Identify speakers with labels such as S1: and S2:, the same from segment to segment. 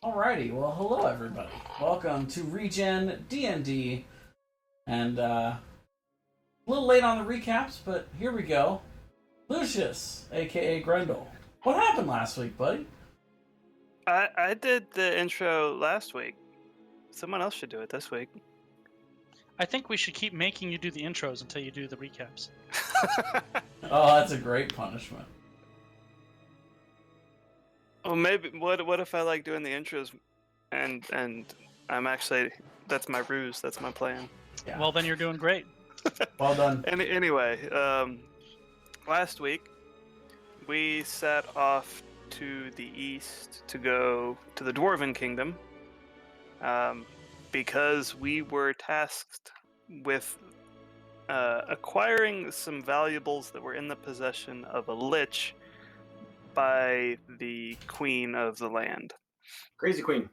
S1: Alrighty, well, hello everybody. Welcome to ReGen D&D, and a little late on the recaps, but here we go. Lucius, aka Grendel. What happened last week, buddy?
S2: I did the intro last week. Someone else should do it this week.
S3: I think we should keep making you do the intros until you do the recaps.
S1: Oh, that's a great punishment.
S2: Well, maybe what if I like doing the intros, and I'm actually that's my ruse. That's my plan.
S1: Yeah.
S3: Well, then you're doing great.
S1: Well done.
S2: Anyway, last week we set off to the east to go to the Dwarven Kingdom, because we were tasked with acquiring some valuables that were in the possession of a lich by the queen of the land.
S4: Crazy Queen.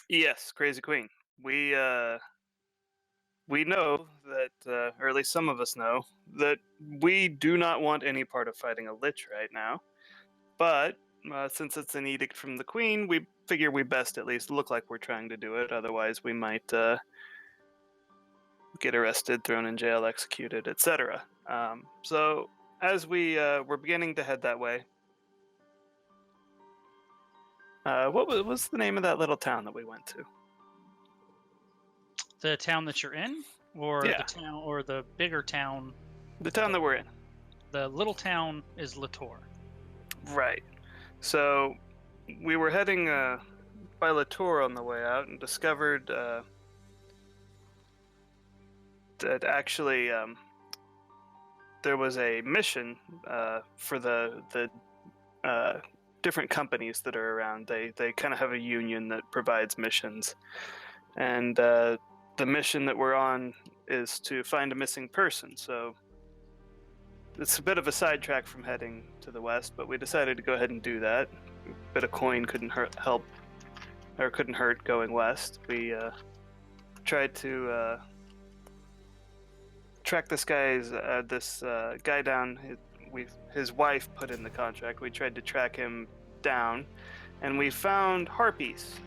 S2: Yes, Crazy Queen. We know that, or at least some of us know, that we do not want any part of fighting a lich right now. But since it's an edict from the queen, we figure we best at least look like we're trying to do it. Otherwise, we might get arrested, thrown in jail, executed, etc. So as we were beginning to head that way, what's the name of that little town that we went to?
S3: The town that you're in, or
S2: Yeah.
S3: the town, or the bigger town.
S2: The town that we're in.
S3: The little town is T.O.R.
S2: Right. So we were heading by T.O.R on the way out and discovered that actually there was a mission for the different companies that are around. They kind of have a union that provides missions, and the mission that we're on is to find a missing person. So it's a bit of a sidetrack from heading to the west, but we decided to go ahead and do that. A bit of coin couldn't hurt going west. We tried to track this guy down. His wife put in the contract. We tried to track him down, and we found harpies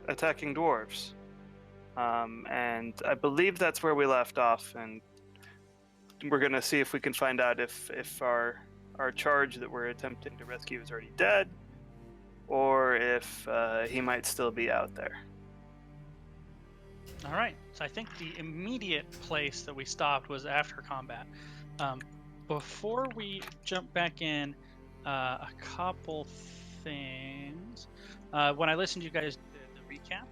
S2: attacking dwarves. And I believe that's where we left off, and we're gonna see if we can find out if our charge that we're attempting to rescue is already dead, or if he might still be out there.
S3: All right. So I think the immediate place that we stopped was after combat. Before we jump back in, a couple things. When I listened to you guys do the recap,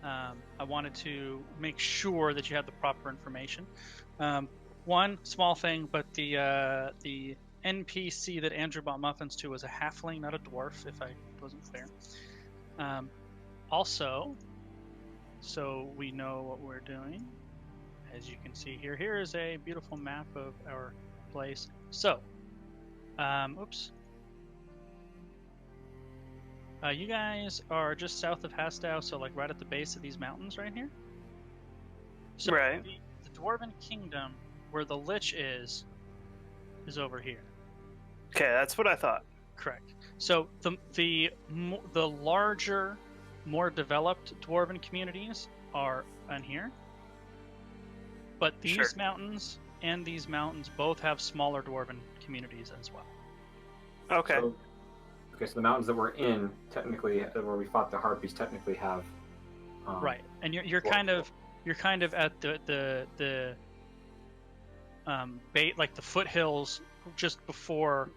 S3: I wanted to make sure that you had the proper information. One small thing, but the NPC that Andrew bought muffins to was a halfling, not a dwarf, if I wasn't clear. Also, so we know what we're doing, as you can see here is a beautiful map of our place. So, oops. You guys are just south of Hastow, so like right at the base of these mountains right here. So
S2: Right.
S3: The Dwarven Kingdom, where the Lich is over here.
S2: Okay, that's what I thought.
S3: Correct. So the larger, more developed Dwarven communities are on here. But these
S2: Sure.
S3: mountains and these mountains both have smaller Dwarven communities as well.
S2: Okay.
S4: So the mountains that we're in, technically, where we fought the harpies, technically have.
S3: Right, and you're kind of at the bait, like the foothills just before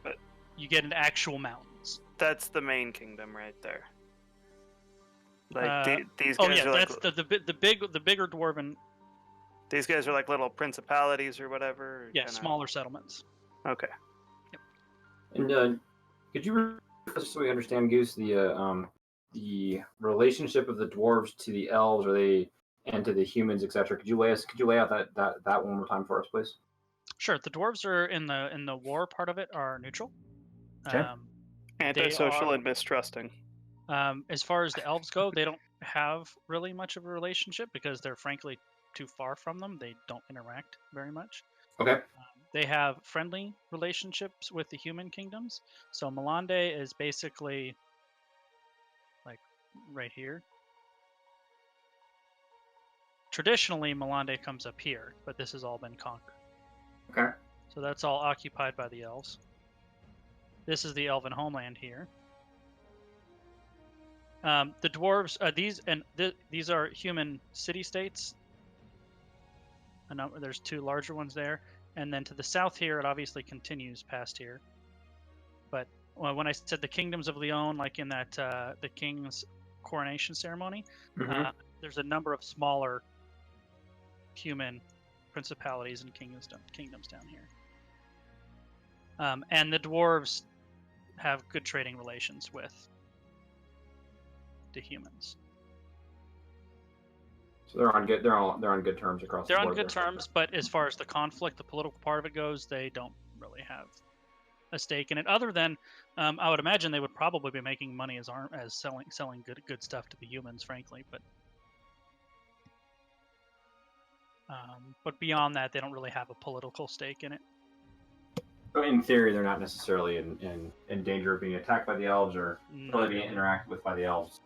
S3: you get into actual mountains.
S2: That's the main kingdom right there. Like these guys
S3: Oh yeah,
S2: are like
S3: that's the bigger Dwarven.
S2: these guys are like little principalities or whatever.
S3: Yeah,
S2: kinda...
S3: smaller settlements.
S2: Okay.
S4: And could you, just so we understand, Goose, the relationship of the dwarves to the elves, and to the humans, etc. Could you lay out that one more time for us, please?
S3: Sure. The dwarves are in the war part of it are neutral.
S4: Okay.
S2: Antisocial and mistrusting.
S3: As far as the elves go, they don't have really much of a relationship because they're frankly too far from them. They don't interact very much.
S4: Okay.
S3: They have friendly relationships with the human kingdoms. So Malande is basically like right here. Traditionally, Malande comes up here, but this has all been conquered.
S4: Okay.
S3: So that's all occupied by the elves. This is the elven homeland here. The dwarves, these are human city-states. There's 2 larger ones there, and then to the south here, it obviously continues past here. But when I said the kingdoms of Leon, like in that the king's coronation ceremony, there's a number of smaller human principalities and kingdoms down here. And the dwarves have good trading relations with the humans.
S4: So they're on good. They're on good terms across.
S3: They're
S4: the
S3: on
S4: board
S3: good
S4: there.
S3: terms, but as far as the conflict, the political part of it goes, they don't really have a stake in it. Other than, I would imagine they would probably be making money as selling good stuff to the humans, frankly. But beyond that, they don't really have a political stake in it.
S4: So in theory, they're not necessarily in danger of being attacked by the elves or really being interacted with by the elves.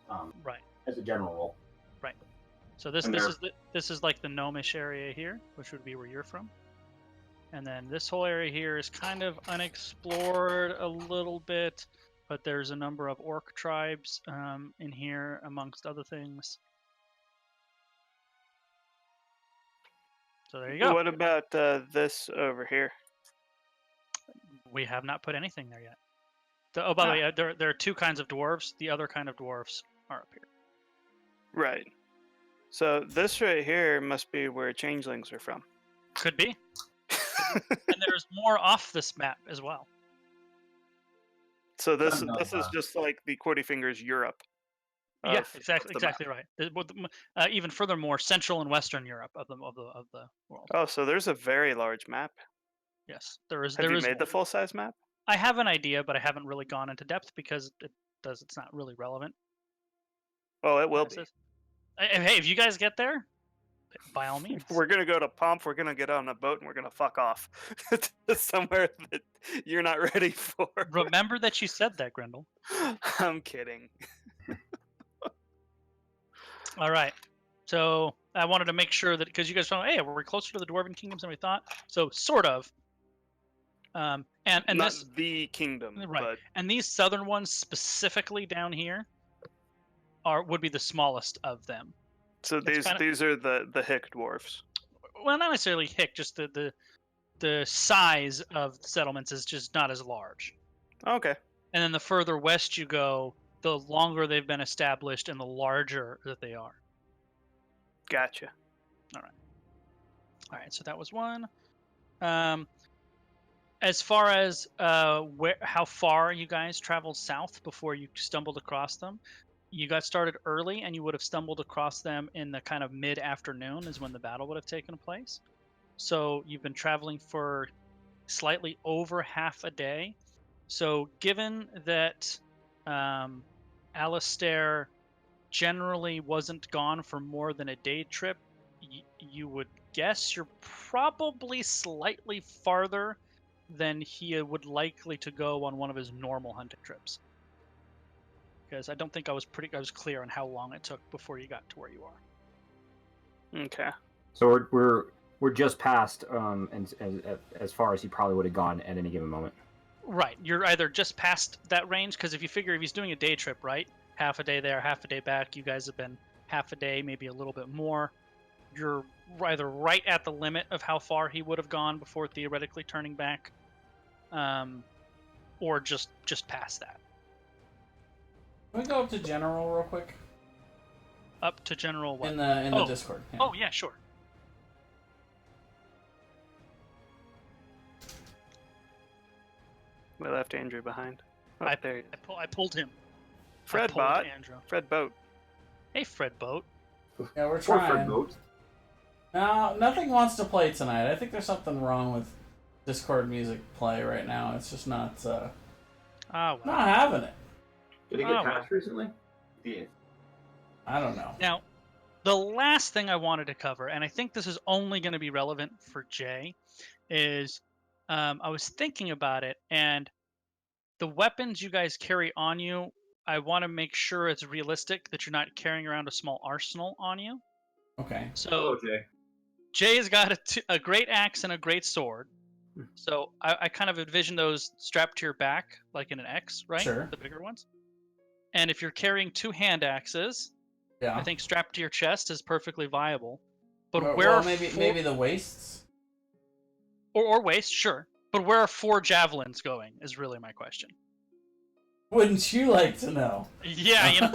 S3: Right.
S4: As a general rule.
S3: Right. So this is like the gnomish area here, which would be where you're from. And then this whole area here is kind of unexplored a little bit, but there's a number of orc tribes in here, amongst other things. So there you go.
S2: What about this over here?
S3: We have not put anything there yet. By the way, there are 2 kinds of dwarves. The other kind of dwarves are up here.
S2: Right. So this right here must be where changelings are from.
S3: Could be. And there's more off this map as well.
S2: So this is just like the Quarty Fingers Europe.
S3: Yeah, exactly right. Even furthermore, Central and Western Europe of the world.
S2: Oh, so there's a very large map.
S3: Yes, there is.
S2: Have you made the full size map?
S3: I have an idea, but I haven't really gone into depth because it's not really relevant.
S2: Oh, it will be.
S3: Hey, if you guys get there, by all means.
S2: We're gonna go to Pomp. We're gonna get on a boat and we're gonna fuck off to somewhere that you're not ready for.
S3: Remember that you said that, Grendel.
S2: I'm kidding.
S3: All right. So I wanted to make sure that because you guys thought, hey, we're closer to the Dwarven kingdoms than we thought. So sort of. And
S2: not
S3: this
S2: the kingdom,
S3: right?
S2: But...
S3: And these southern ones specifically down here would be the smallest of them.
S2: So these are the hick dwarfs.
S3: Well, not necessarily hick, just the size of the settlements is just not as large.
S2: Okay. And
S3: then the further west you go, the longer they've been established and the larger that they are.
S2: Gotcha.
S3: All right. So that was one. As far as how far you guys traveled south before you stumbled across them, you got started early, and you would have stumbled across them in the kind of mid-afternoon is when the battle would have taken place. So you've been traveling for slightly over half a day. So given that Alistair generally wasn't gone for more than a day trip, you would guess you're probably slightly farther than he would likely to go on one of his normal hunting trips. Because I don't think I was clear on how long it took before you got to where you are.
S2: Okay.
S4: So we're just past as far as he probably would have gone at any given moment.
S3: Right. You're either just past that range, because if you figure if he's doing a day trip, right, half a day there, half a day back, you guys have been half a day, maybe a little bit more. You're either right at the limit of how far he would have gone before theoretically turning back, or just past that.
S1: Can we go up to General real quick?
S3: Up to General what?
S1: In the Discord.
S3: Yeah. Oh, yeah, sure.
S2: We left Andrew behind. Oh, there.
S3: I pulled him.
S2: Fred Boat. Fred Boat.
S3: Hey, Fred Boat.
S1: Yeah, we're trying.
S4: Fred Boat.
S1: No, nothing wants to play tonight. I think there's something wrong with Discord music play right now. It's just not not having it.
S4: Did he get patched recently? Yeah.
S1: I don't know.
S3: Now, the last thing I wanted to cover, and I think this is only going to be relevant for Jay, is I was thinking about it, and the weapons you guys carry on you I want to make sure it's realistic that you're not carrying around a small arsenal on you.
S1: Okay.
S3: So
S4: Jay.
S3: Jay's got a great axe and a great sword. So I kind of envision those strapped to your back, like in an X, right?
S1: Sure.
S3: The bigger ones. And if you're carrying 2 hand axes,
S1: Yeah.
S3: I think strapped to your chest is perfectly viable. But
S1: Well,
S3: where are
S1: maybe the waists?
S3: or waist, sure. But where are 4 javelins going is really my question.
S1: Wouldn't you like to know?
S3: Yeah,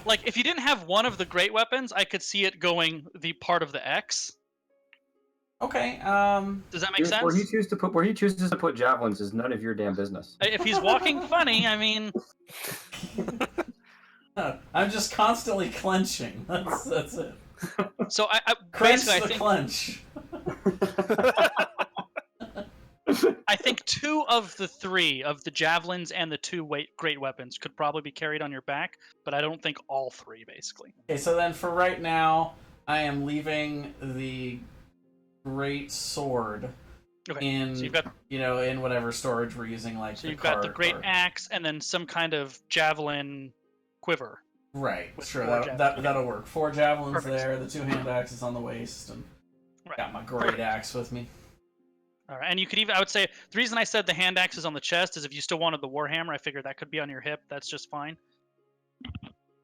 S3: like if you didn't have one of the great weapons, I could see it going the part of the X.
S1: Okay.
S3: Does that make sense?
S4: Where he chooses to put javelins is none of your damn business.
S3: If he's walking funny, I mean,
S1: I'm just constantly clenching. That's it.
S3: so I
S1: Clench
S3: basically
S1: the clench.
S3: I think 2 of the 3 of the javelins and the 2 great weapons could probably be carried on your back, but I don't think all 3 basically.
S1: Okay, so then for right now, I am leaving the great sword in
S3: So you've got
S1: in whatever storage we're using, like
S3: you've got the great axe and then some kind of javelin quiver.
S1: Right,
S3: with
S1: sure,
S3: 4
S1: that'll work. 4 javelins
S3: Perfect.
S1: there, the 2 hand axes on the waist, and got my great axe with me.
S3: All right, and you could even, I would say, the reason I said the hand axe is on the chest is if you still wanted the warhammer, I figured that could be on your hip. That's just fine.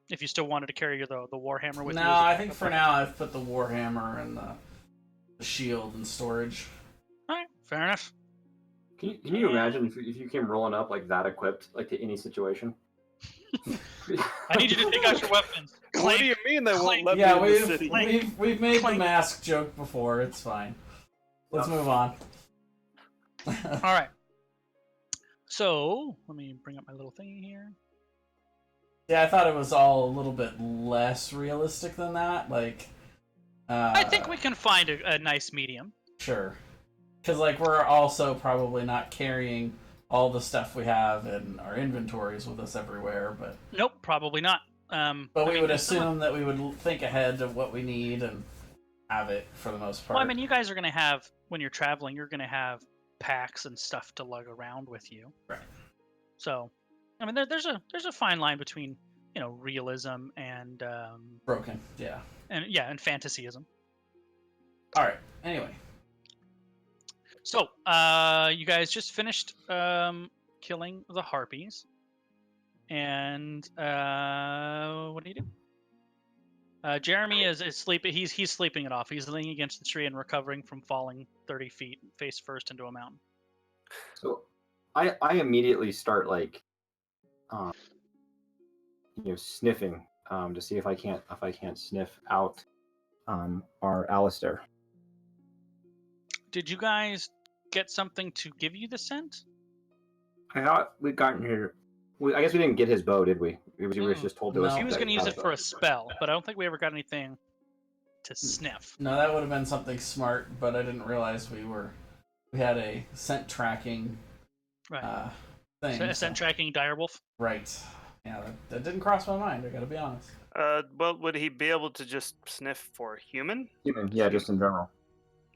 S3: If you still wanted to carry the warhammer with you.
S1: No, I think for now I've put the warhammer and the shield in storage.
S3: All right, fair enough.
S4: Can you imagine if you came rolling up like that equipped, like to any situation?
S3: I need you to take out your weapons.
S2: What do you mean they won't let
S1: Yeah,
S2: me in the city?
S1: we've made
S3: Clank.
S1: the mask joke before. It's fine. Let's move on.
S3: All right. So let me bring up my little thing here.
S1: Yeah, I thought it was all a little bit less realistic than that. Like,
S3: I think we can find a nice medium.
S1: Sure. Because, like, we're also probably not carrying all the stuff we have in our inventories with us everywhere, but...
S3: Nope, probably not.
S1: But we would assume that we would think ahead of what we need and have it for the most part.
S3: Well, I mean, you guys are going to have, when you're traveling, you're going to have packs and stuff to lug around with you.
S1: Right.
S3: So, I mean, there's a fine line between, realism and...
S1: Broken, yeah.
S3: And fantasyism.
S1: All right, anyway.
S3: So, you guys just finished killing the harpies. And what do you do? Jeremy is sleeping. He's sleeping it off. He's leaning against the tree and recovering from falling 30 feet face first into a mountain.
S4: So, I immediately start sniffing to see if I can't sniff out our Alistair.
S3: Did you guys get something to give you the scent?
S4: I thought we'd gotten here. I guess we didn't get his bow, did we? We were just told to
S1: No.
S4: us.
S3: He was
S4: that
S3: going to use
S4: had
S3: it for a spell, but I don't think we ever got anything to sniff.
S1: No, that would have been something smart, but I didn't realize we had a scent tracking thing.
S3: So, scent tracking direwolf?
S1: Right. Yeah, that didn't cross my mind, I gotta be honest.
S2: Well, would he be able to just sniff for human?
S4: Human, yeah, just in general.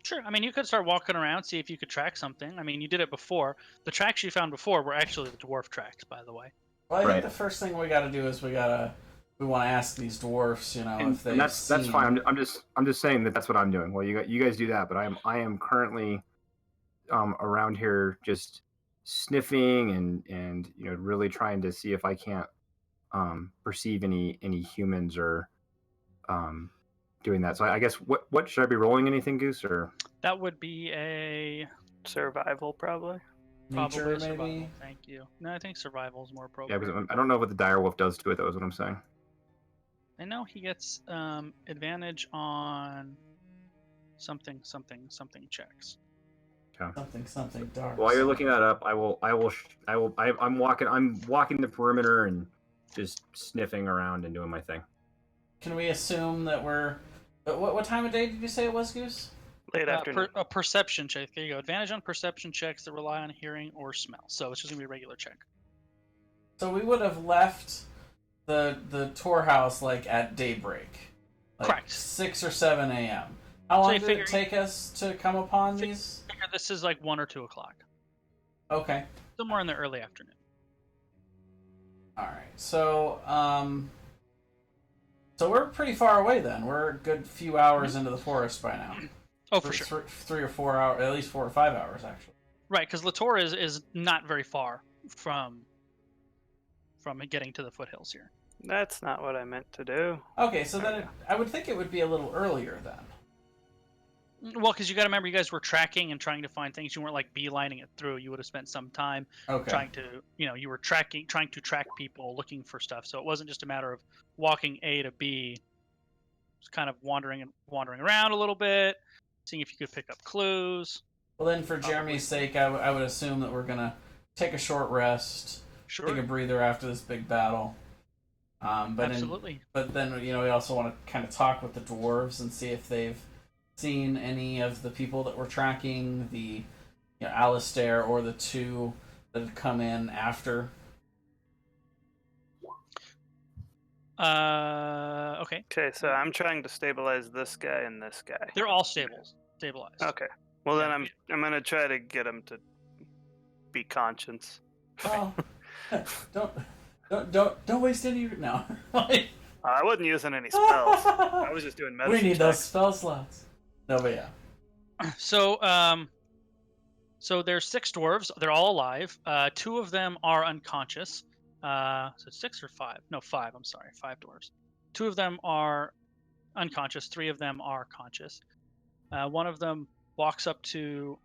S3: Sure. I mean, you could start walking around, see if you could track something. I mean, you did it before. The tracks you found before were actually the dwarf tracks, by the way.
S1: Well, I
S4: Right.
S1: think the first thing we gotta do is we want to ask these dwarfs, if they.
S4: And that's fine. I'm just saying that's what I'm doing. Well, you guys do that, but I am currently around here just sniffing and really trying to see if I can't perceive any humans or doing that. So I guess what should I be rolling? Anything, Goose? Or
S3: That would be a
S2: Survival, probably.
S3: probably
S1: Nature,
S3: a survival.
S1: maybe?
S3: Thank you. No, I think survival is more
S4: yeah,
S3: appropriate.
S4: because I don't know what the direwolf does to it. That was what I'm saying.
S3: I know he gets advantage on something checks.
S1: Something dark.
S4: While you're looking that up, I'm walking the perimeter and just sniffing around and doing my thing.
S1: Can we assume that we're... What time of day did you say it was, Goose?
S2: Late afternoon.
S3: A perception check. There you go. Advantage on perception checks that rely on hearing or smell. So it's just going to be a regular check.
S1: So we would have left the T.O.R house at daybreak.
S3: Correct.
S1: 6 or 7 a.m. How long
S3: you
S1: did
S3: figure-
S1: it take us to come upon these?
S3: Figure this is like 1 or 2 o'clock.
S1: Okay.
S3: Somewhere in the early afternoon.
S1: All right. So we're pretty far away then. We're a good few hours into the forest by now.
S3: Oh, for sure.
S1: 3 or 4 hours, at least 4 or 5 hours actually.
S3: Right, because Latour is not very far from getting to the foothills here.
S2: That's not what I meant to do.
S1: Okay, so then I would think it would be a little earlier then.
S3: Well, because you got to remember, you guys were tracking and trying to find things. You weren't like beelining it through. You would have spent some time trying to, you were trying to track people, looking for stuff. So it wasn't just a matter of walking A to B. Just kind of wandering around a little bit, seeing if you could pick up clues.
S1: Well, then, for Jeremy's sake, I would assume that we're gonna take a short rest, take a breather after this big battle.
S3: Absolutely.
S1: But then, we also want to kind of talk with the dwarves and see if they've seen any of the people that we're tracking, the Alistair or the two that had come in after.
S3: Okay.
S2: Okay, so I'm trying to stabilize this guy and this guy.
S3: They're all stabilized.
S2: Okay. Well, then I'm gonna try to get him to be conscious.
S1: Oh, don't waste any. No.
S2: I wasn't using any spells. I was just doing medicine.
S1: We need those spell slots. No, but yeah.
S3: So there's 6 dwarves. They're all alive. 2 of them are unconscious. So 6 or 5? No, 5. I'm sorry, 5 dwarves. 2 of them are unconscious. 3 of them are conscious. One of them walks up to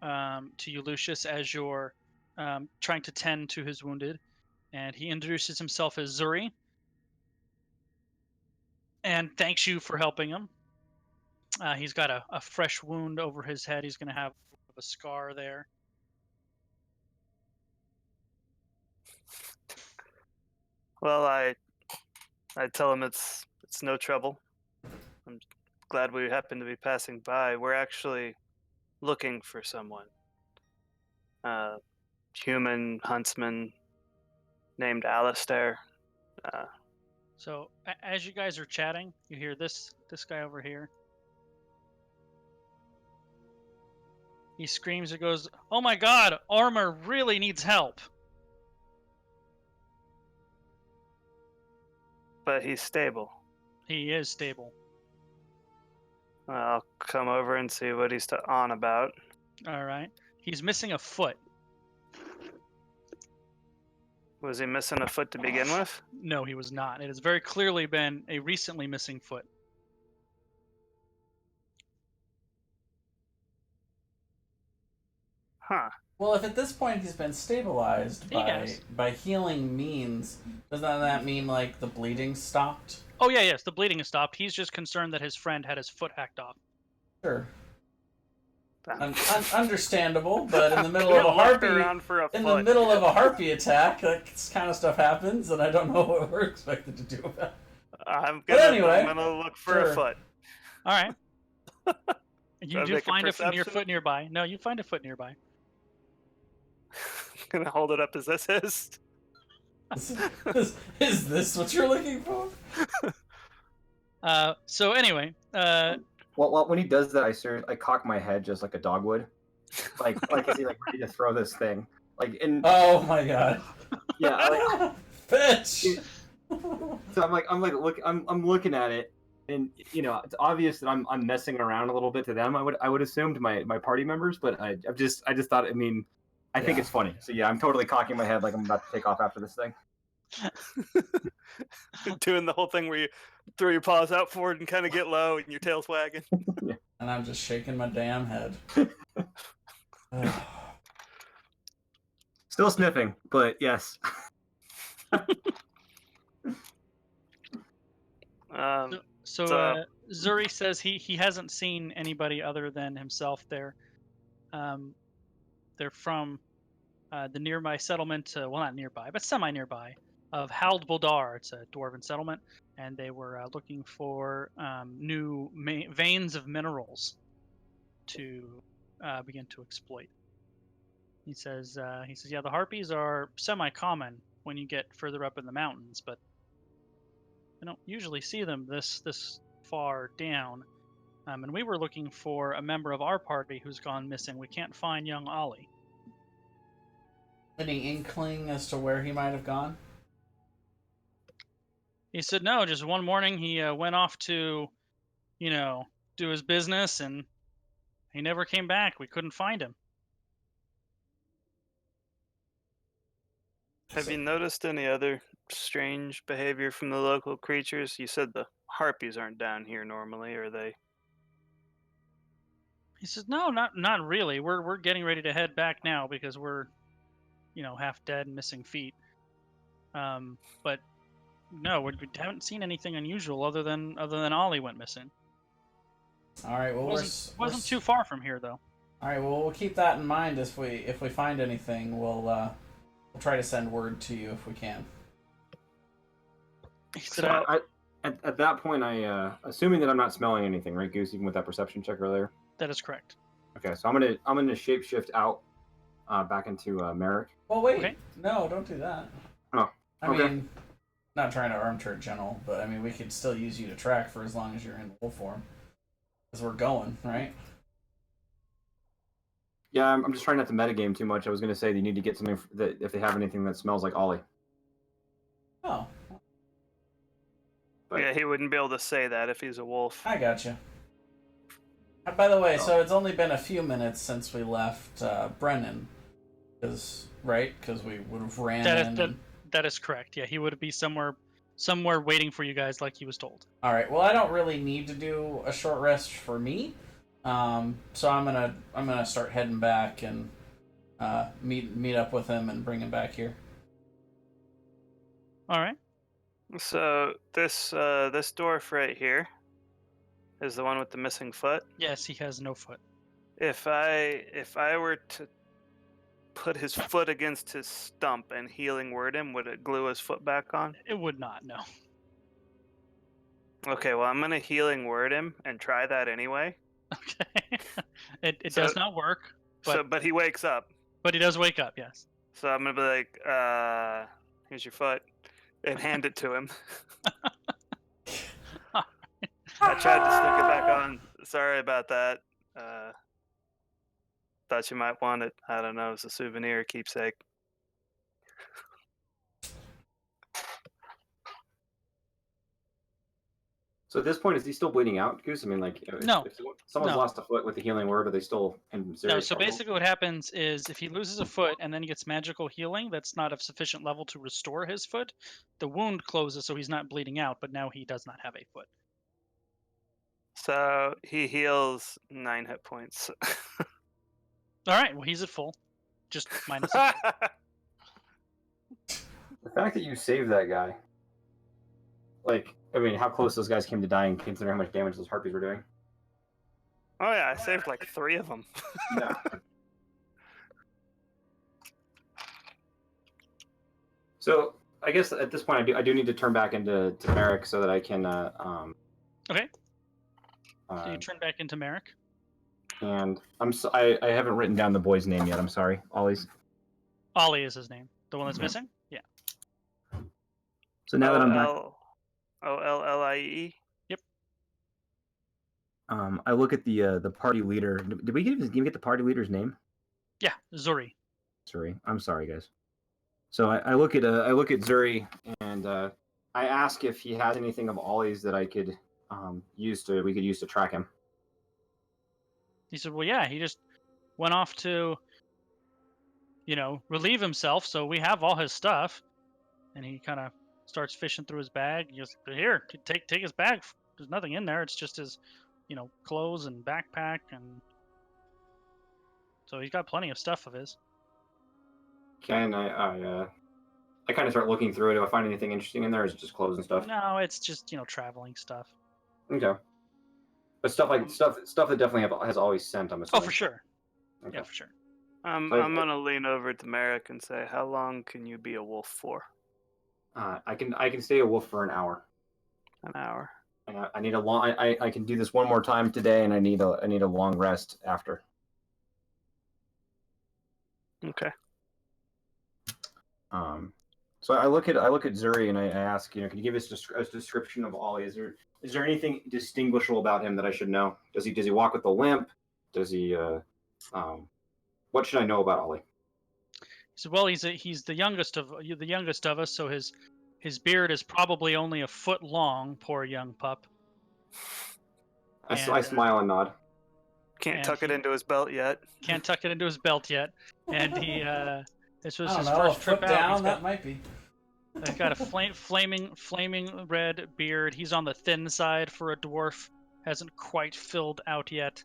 S3: you, Lucius, as you're trying to tend to his wounded, and he introduces himself as Zuri, and thanks you for helping him. He's got a fresh wound over his head. He's going to have a scar there.
S2: Well, I tell him it's no trouble. I'm glad we happen to be passing by. We're actually looking for someone. Human huntsman named Alistair.
S3: So as you guys are chatting, you hear this guy over here. He screams and goes, "Oh my God, Armor really needs help."
S2: But he's stable.
S3: He is stable.
S2: I'll come over and see what he's on about.
S3: All right. He's missing a foot.
S2: Was he missing a foot to begin with?
S3: No, he was not. It has very clearly been a recently missing foot.
S2: Huh.
S1: Well, if at this point he's been stabilized by healing means, doesn't that mean like the bleeding stopped?
S3: Oh yeah, yes, the bleeding has stopped. He's just concerned that his friend had his foot hacked off.
S1: Sure. Understandable, but in the middle of a middle of a harpy attack, that kind of stuff happens, and I don't know what we're expected to do about it.
S2: I'm gonna look for a foot.
S3: All right. You do find a foot nearby. No, you find a foot nearby.
S2: Gonna hold it up as this is.
S1: Is this what you're looking for?
S3: So anyway,
S4: well, when he does that, I cock my head just like a dog would, like is he like ready to throw this thing? Like in.
S1: Oh my God.
S4: Yeah.
S1: Bitch.
S4: So I'm looking at it, and it's obvious that I'm messing around a little bit to them. I would assume to my party members, but I just thought. I think it's funny. So yeah, I'm totally cocking my head like I'm about to take off after this thing.
S2: Doing the whole thing where you throw your paws out forward and kind of get low and your tail's wagging.
S4: Yeah.
S1: And I'm just shaking my damn head.
S4: Still sniffing, but yes.
S3: So Zuri says he hasn't seen anybody other than himself there. They're from the nearby settlement, well, not nearby, but semi-nearby, of Hald Boldar. It's a dwarven settlement, and they were looking for new veins of minerals to begin to exploit. He says, yeah, the harpies are semi-common when you get further up in the mountains, but I don't usually see them this far down. And we were looking for a member of our party who's gone missing. We can't find young Ollie.
S1: Any inkling as to where he might have gone?
S3: He said no. Just one morning, he went off to, do his business, and he never came back. We couldn't find him.
S2: Have you noticed any other strange behavior from the local creatures? You said the harpies aren't down here normally, are they?
S3: He says no, not really. We're getting ready to head back now because we're, half dead and missing feet. But no, we haven't seen anything unusual other than Ollie went missing.
S1: All right. Well,
S3: Wasn't too far from here though.
S1: All right. Well, we'll keep that in mind. If we find anything, we'll try to send word to you if we can.
S3: He said,
S4: So at that point, assuming that I'm not smelling anything, right, Goose? Even with that perception check earlier.
S3: that is correct.
S4: Okay, so I'm gonna shapeshift out, back into Merrick.
S1: Well, wait.
S3: Okay.
S1: No, don't do that.
S4: Oh.
S1: I mean, not trying to armchair general, but I mean, we could still use you to track for as long as you're in wolf form, because we're going, right?
S4: Yeah, I'm just trying not to metagame too much. I was gonna say you need to get something that if they have anything that smells like Ollie.
S1: Oh,
S4: But-
S2: Yeah, he wouldn't be able to say that if he's a wolf.
S1: I gotcha. By the way, so it's only been a few minutes since we left Brennan, because we would have ran in.
S3: That is correct. Yeah, he would be somewhere waiting for you guys like he was told.
S1: All right. Well, I don't really need to do a short rest for me, so I'm gonna start heading back and meet up with him and bring him back here.
S3: All right.
S2: So this dwarf right here is the one with the missing foot.
S3: Yes, he has no foot.
S2: If I were to put his foot against his stump and healing word him, would it glue his foot back on?
S3: It would not. No.
S2: Okay, well I'm gonna healing word him and try that anyway.
S3: Okay. It does not work.
S2: But he wakes up.
S3: But he does wake up. Yes.
S2: So I'm gonna be like, here's your foot, and hand it to him. I tried to stick it back on. Sorry about that. Thought you might want it. I don't know, as a souvenir, keepsake.
S4: So at this point, is he still bleeding out, Goose? I mean, like,
S3: No.
S4: if someone's
S3: No.
S4: lost a foot with the healing word, are they still in serious
S3: No. So
S4: trouble?
S3: basically, what happens is if he loses a foot and then he gets magical healing, that's not of sufficient level to restore his foot. The wound closes, so he's not bleeding out, but now he does not have a foot.
S2: So he heals 9 hit points.
S3: All right. Well, he's at full. Just minus. A foot.
S4: The fact that you saved that guy, like, I mean, how close those guys came to dying, considering how much damage those harpies were doing.
S2: Oh yeah, I saved like 3 of them.
S4: Yeah. So I guess at this point, I do need to turn back into Merrick so that I can.
S3: Okay. So you turn back into Merrick.
S4: And I haven't written down the boy's name yet. I'm sorry. Ollie's.
S3: Ollie is his name. The one that's
S4: Mhm.
S3: missing. Yeah.
S4: So now that I'm back,
S2: Ollie.
S4: I look at the party leader. Did we get the party leader's name?
S3: Yeah. Zuri.
S4: Zuri. I'm sorry, guys. So I look at Zuri and I ask if he has anything of Ollie's that I could use to track him.
S3: He said, "Well, yeah, he just went off to, relieve himself. So we have all his stuff." And he kind of starts fishing through his bag. He goes, "Here, take his bag. There's nothing in there. It's just his, clothes and backpack, and so he's got plenty of stuff of his."
S4: Can I kind of start looking through it. Do I find anything interesting in there, or is it just clothes and stuff?
S3: No, it's just traveling stuff.
S4: Okay. But stuff that definitely has always sent. I'm
S3: Oh,
S4: assuming.
S3: for sure.
S4: Okay.
S3: Yeah, for sure.
S2: I'm
S4: So
S2: gonna lean over to Merrick and say, "How long can you be a wolf for?"
S4: I can stay a wolf for an hour.
S2: An hour.
S4: And I need a long. I can do this one more time today, and I need a long rest after.
S2: Okay.
S4: So I look at Zuri and I ask, can you give us a description of Ollie? Is there anything distinguishable about him that I should know? Does he walk with a limp? Does he what should I know about Ollie?
S3: He said, "Well, he's the youngest of us, so his His beard is probably only a foot long, poor young pup.
S4: I
S3: And,
S4: smile and nod.
S2: Can't
S3: And
S2: tuck it
S3: he-
S2: into his belt yet.
S3: Can't tuck it into his belt yet. And he, this was
S1: I don't
S3: his
S1: know,
S3: first
S1: a
S3: trip
S1: foot
S3: out.
S1: down, that might be.
S3: He's got a flaming red beard. He's on the thin side for a dwarf. Hasn't quite filled out yet.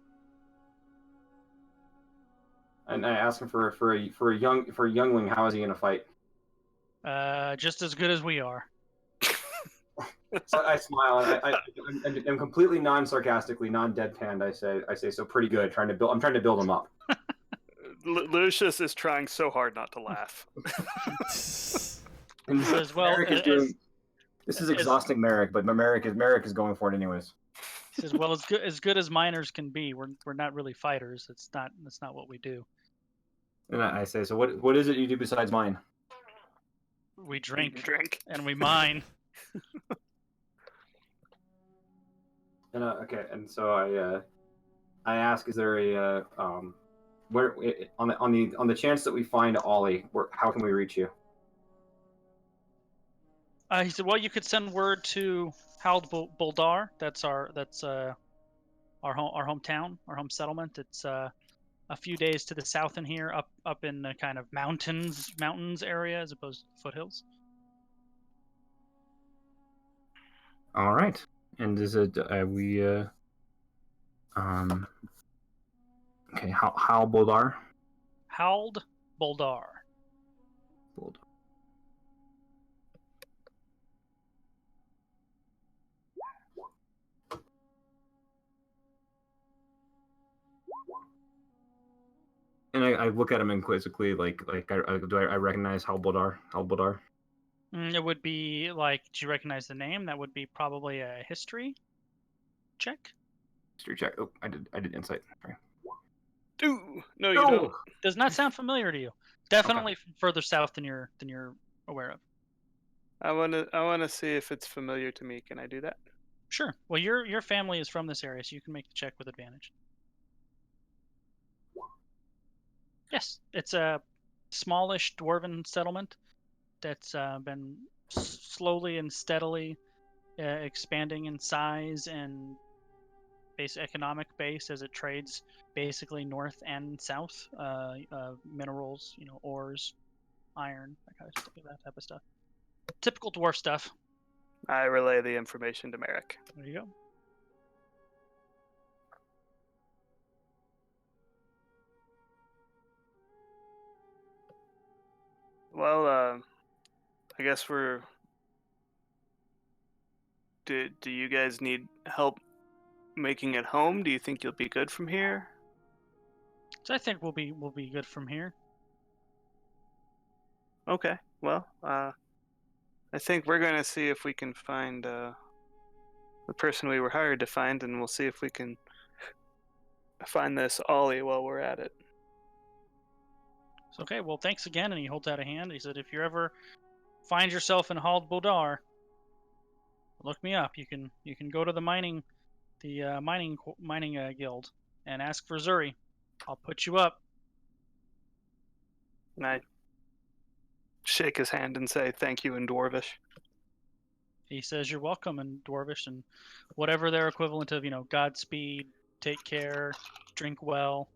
S4: And I ask him for a youngling. How is he gonna fight?
S3: Just as good as we are.
S4: So I smile and I'm completely non-sarcastically, non-deadpanned. I say so pretty good. I'm trying to build him up.
S2: Lucius is trying so hard not to laugh.
S4: And
S3: As well
S4: Merrick is doing. This is exhausting Merrick, but Merrick is going for it anyways.
S3: He says, "Well, as good as miners can be. We're not really fighters. That's not what we do.
S4: And I say, so what is it you do besides mine?
S3: We drink
S2: Drink.
S3: and we mine."
S4: And okay, and so I ask, is there a where on the chance that we find Ollie, how can we reach you?
S3: He said, "Well, you could send word to Hald Buldar. That's our hometown, our home settlement. It's a few days to the south in here, up in the kind of mountains area as opposed to foothills."
S4: All right, and is it we okay, how Boldar?
S3: Hald Buldar.
S4: Boldar. And I look at him inquisitively, do I recognize Hal Boldar?
S3: It would be like, do you recognize the name? That would be probably a history check.
S4: History check. Oh, I did insight. Sorry.
S2: Ooh, no, you don't.
S3: Does not sound familiar to you. Definitely further south than you're aware of.
S2: I wanna see if it's familiar to me. Can I do that?
S3: Sure. Well, your family is from this area, so you can make the check with advantage. Yes, it's a smallish dwarven settlement that's been slowly and steadily expanding in size and base economic base as it trades basically north and south minerals, ores, iron, that type of stuff. Typical dwarf stuff.
S2: I relay the information to Merrick.
S3: There you go.
S2: Well, I guess we're. Do you guys need help making it home? Do you think you'll be good from here?
S3: So I think we'll be good from here.
S2: Okay. Well, I think we're gonna see if we can find the person we were hired to find, and we'll see if we can find this Ollie while we're at it.
S3: So, okay, well, thanks again. And he holds out a hand. He said, "If you ever find yourself in Hald Bodar, look me up. You can go to the mining guild and ask for Zuri. I'll put you up."
S2: And I shake his hand and say thank you in Dwarvish.
S3: He says, "You're welcome" in Dwarvish and whatever their equivalent of, Godspeed, take care, drink well.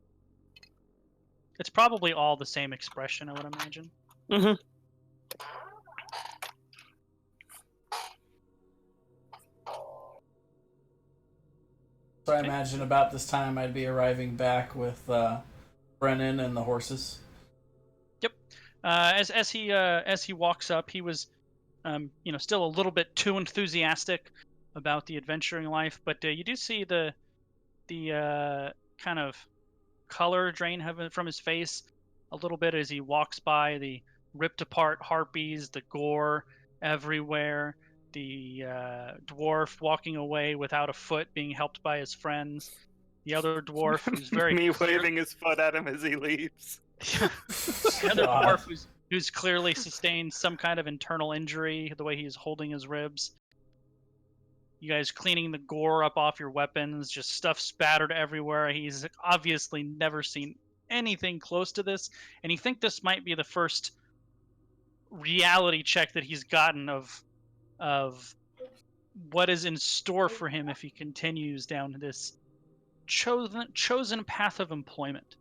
S3: It's probably all the same expression, I would imagine.
S2: Mm-hmm.
S1: So I imagine about this time I'd be arriving back with Brennan and the horses.
S3: Yep. As he walks up, he was, still a little bit too enthusiastic about the adventuring life, but you do see the kind of color drain from his face a little bit as he walks by the ripped apart harpies, the gore everywhere, the dwarf walking away without a foot, being helped by his friends, the other dwarf who's very
S2: Me waving his foot at him as he leaves.
S3: the other dwarf who's clearly sustained some kind of internal injury, the way he's holding his ribs. You guys cleaning the gore up off your weapons, just stuff spattered everywhere. He's obviously never seen anything close to this, and you think this might be the first reality check that he's gotten of of what is in store for him if he continues down this chosen path of employment.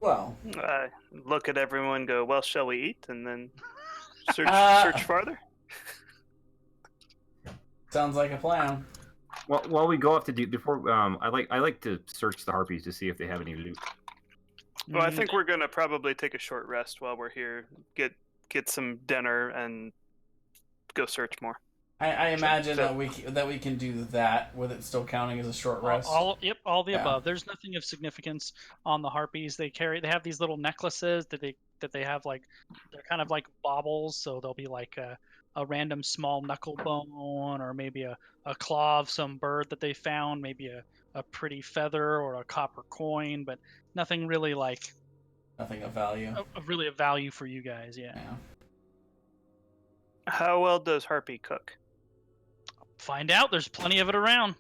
S1: Well,
S2: Look at everyone, go, well, shall we eat? And then search farther.
S1: sounds like a plan.
S4: Well, while we go off to do before, I like to search the harpies to see if they have any loot.
S2: Well, I think we're gonna probably take a short rest while we're here, get some dinner, and go search more.
S1: I imagine
S2: So-
S1: that we can do that with it still counting as a short rest.
S3: all the
S1: Yeah.
S3: above. There's nothing of significance on the harpies. They have these little necklaces that they have, like, they're kind of like baubles, so they'll be like a random small knuckle bone, or maybe a claw of some bird that they found, maybe a pretty feather or a copper coin, but nothing really like
S1: Nothing of value.
S3: really of value for you guys. Yeah.
S1: Yeah.
S2: How well does Harpy cook?
S3: Find out. There's plenty of it around.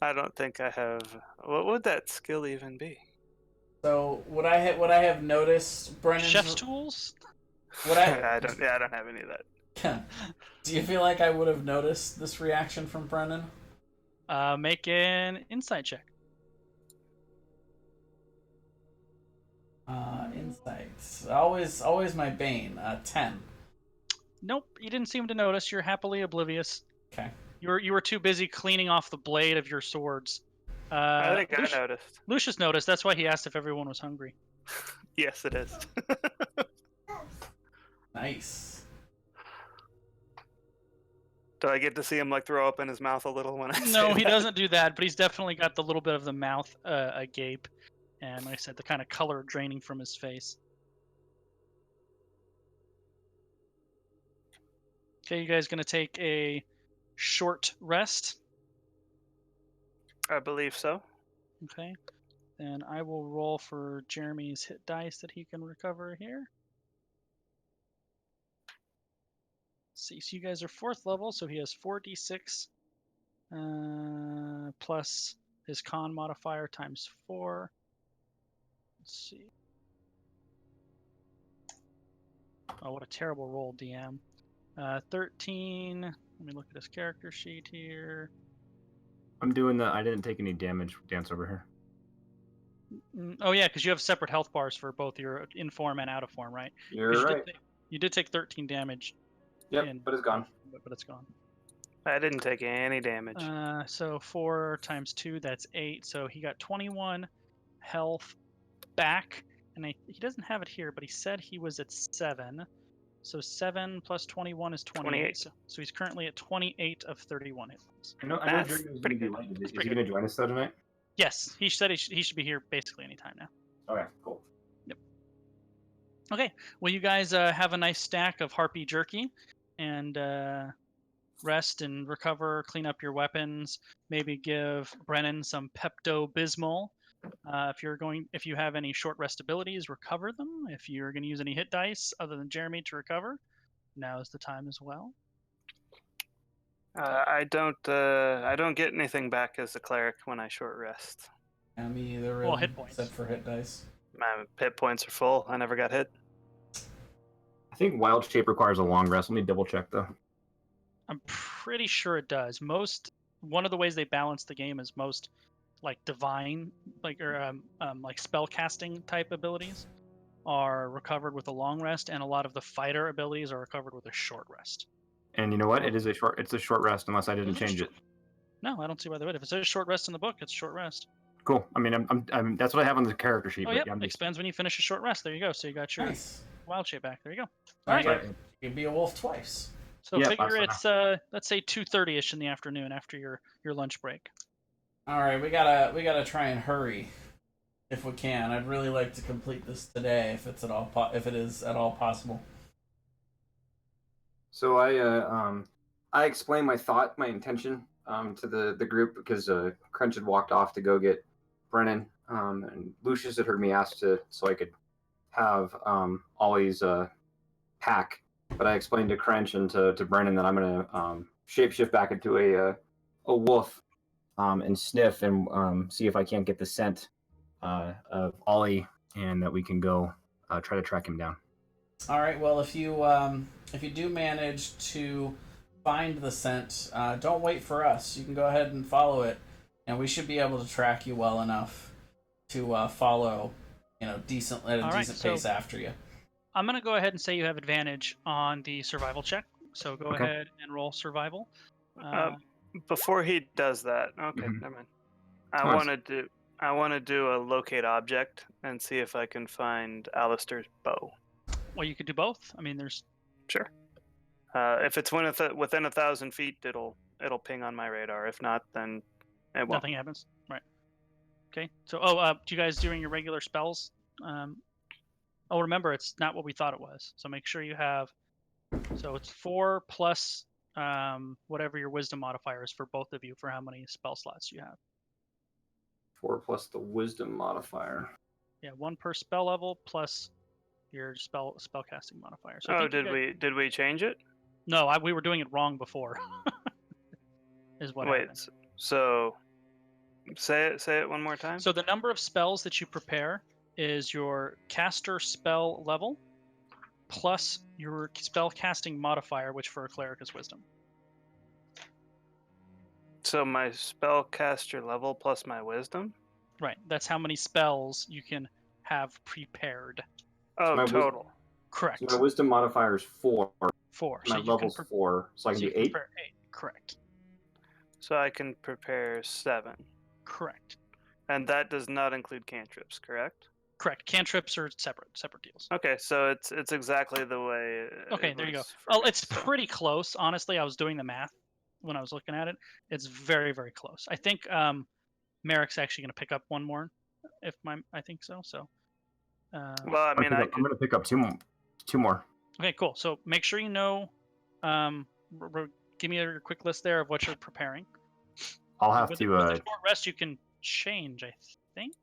S2: I don't think I have. What would that skill even be?
S1: So what I have noticed, Brennan.
S3: Chef's tools.
S1: What
S2: I don't have any of that.
S1: Do you feel like I would have noticed this reaction from Brennan?
S3: Make an insight check.
S1: Insights. Always my bane. 10.
S3: Nope, you didn't seem to notice. You're happily oblivious.
S1: Okay.
S3: You were too busy cleaning off the blade of your swords.
S2: I think I noticed.
S3: Lucius noticed. That's why he asked if everyone was hungry.
S2: Yes, it is.
S1: Nice.
S2: Do I get to see him like throw up in his mouth a little when I say
S3: No, he
S2: that?
S3: doesn't do that, but he's definitely got the little bit of the mouth agape, and like I said, the kind of color draining from his face. Okay, you guys gonna take a short rest?
S2: I believe so.
S3: Okay. Then I will roll for Jeremy's hit dice that he can recover here. See, so you guys are 4th level, so he has 4d6 plus his con modifier times 4. Let's see. Oh, what a terrible roll, DM. 13. Let me look at his character sheet here.
S4: I'm doing the. I didn't take any damage dance over here.
S3: Oh yeah, because you have separate health bars for both your in form and out of form, right?
S4: You're right.
S3: You did take 13 damage.
S4: Yep, but it's gone.
S3: But it's gone.
S2: I didn't take any damage.
S3: So 4 times 2, that's 8. So he got 21 health back, and he doesn't have it here, but he said he was at 7. So 7 plus 21 is 28. So he's currently at 28 of 31 hit points.
S4: I know
S2: That's
S4: Jeremy was
S2: pretty
S4: going to be
S2: good.
S4: late. Is he going to join us though tonight?
S3: Yes, he said he should be here basically any time now.
S4: Okay, cool.
S3: Okay, well, you guys have a nice stack of harpy jerky, and rest and recover, clean up your weapons. Maybe give Brennan some Pepto-Bismol. If you have any short rest abilities, recover them. If you're going to use any hit dice other than Jeremy to recover, now is the time as well.
S2: I don't get anything back as a cleric when I short rest.
S1: Yeah, me either.
S3: Well,
S1: Really,
S3: hit points.
S1: except for hit dice.
S2: My hit points are full. I never got hit.
S4: I think Wild Shape requires a long rest. Let me double check though.
S3: I'm pretty sure it does. One of the ways they balance the game is most like divine, like spell casting type abilities are recovered with a long rest, and a lot of the fighter abilities are recovered with a short rest.
S4: And you know what? It's a short rest unless I didn't change it.
S3: No, I don't see why they would. If it says short rest in the book, it's short rest.
S4: Cool. I mean, I'm that's what I have on the character sheet.
S3: Oh,
S4: but
S3: yeah, expands when you finish a short rest. There you go. So you got your
S1: Nice.
S3: wild shape back. There you go.
S1: All
S3: All
S1: right.
S3: right.
S1: You can be a wolf twice.
S3: So
S4: Yeah,
S3: figure
S4: that's
S3: it's let's say 2:30ish in the afternoon after your lunch break.
S1: All right, we gotta try and hurry, if we can. I'd really like to complete this today, if it is at all possible.
S4: So I explained my intention to the group because Crunch had walked off to go get Brennan, and Lucius had heard me ask so I could have Ollie's pack. But I explained to Crunch and to Brennan that I'm gonna shapeshift back into a wolf and sniff and see if I can't get the scent of Ollie, and that we can go try to track him down.
S1: All right. Well, if you do manage to find the scent, don't wait for us. You can go ahead and follow it, and we should be able to track you well enough to follow, decent at a
S3: All right,
S1: decent
S3: so
S1: pace after you.
S3: I'm gonna go ahead and say you have advantage on the survival check. So go
S4: Okay.
S3: ahead and roll survival.
S2: Before he does that, okay,
S4: Mhm.
S2: never mind.
S4: Nice.
S2: I want to do a locate object and see if I can find Alistair's bow.
S3: Well, you could do both. I mean, there's
S2: Sure. If it's within 1,000 feet, it'll ping on my radar. If not, then it won't.
S3: nothing happens. Right. Okay. So, do you guys doing your regular spells? Remember, it's not what we thought it was. So make sure you have. So it's 4 plus whatever your wisdom modifier is for both of you for how many spell slots you have.
S4: 4 plus the wisdom modifier.
S3: Yeah, 1 per spell level plus your spellcasting modifier. So I
S2: Oh,
S3: think you guys...
S2: did we change it?
S3: No, we were doing it wrong before. Is what
S2: Wait.
S3: happened.
S2: So say it one more time.
S3: So the number of spells that you prepare is your caster spell level plus your spell casting modifier, which for a cleric is wisdom.
S2: So my spellcaster level plus my wisdom.
S3: Right. That's how many spells you can have prepared.
S2: Oh,
S4: my
S2: total.
S3: Correct.
S4: So my wisdom modifier is 4.
S3: 4.
S4: My
S3: So you
S4: level's
S3: can
S4: 4, so I can
S3: so
S4: do
S3: you can
S4: 8.
S3: prepare 8. Correct.
S2: So I can prepare 7,
S3: Correct.
S2: and that does not include cantrips, correct?
S3: Correct. Cantrips are separate deals.
S2: Okay, so it's exactly the way.
S3: Okay, there you go.
S2: was for
S3: Well,
S2: me,
S3: it's
S2: so.
S3: pretty close. Honestly, I was doing the math when I was looking at it. It's very, very close. I think Merrick's actually going to pick up one more, I think so. So.
S2: Well, I mean,
S4: I'm going to pick up 2 more.
S3: Okay, cool. So make sure you know. Give me a quick list there of what you're preparing.
S4: I'll have
S3: with
S4: to.
S3: With the short rest, you can change, I think.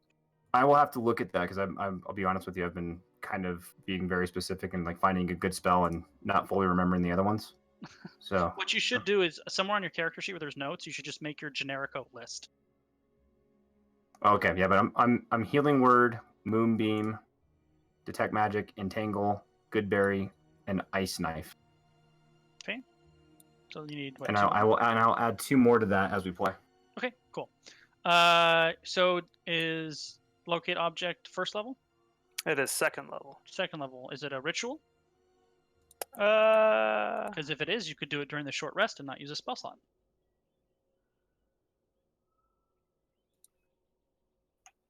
S4: I will have to look at that because I'll be honest with you. I've been kind of being very specific and like finding a good spell and not fully remembering the other ones. So
S3: What you should do is somewhere on your character sheet where there's notes, you should just make your generico list.
S4: okay, yeah, but I'm healing word, moonbeam, detect magic, entangle, goodberry, and ice knife.
S3: Okay. So you need what?
S4: And I'll add 2 more to that as we play.
S3: Okay, cool. So is locate object first level?
S2: It is second level.
S3: Second level. Is it a ritual?
S2: Uh,
S3: Because if it is, you could do it during the short rest and not use a spell slot.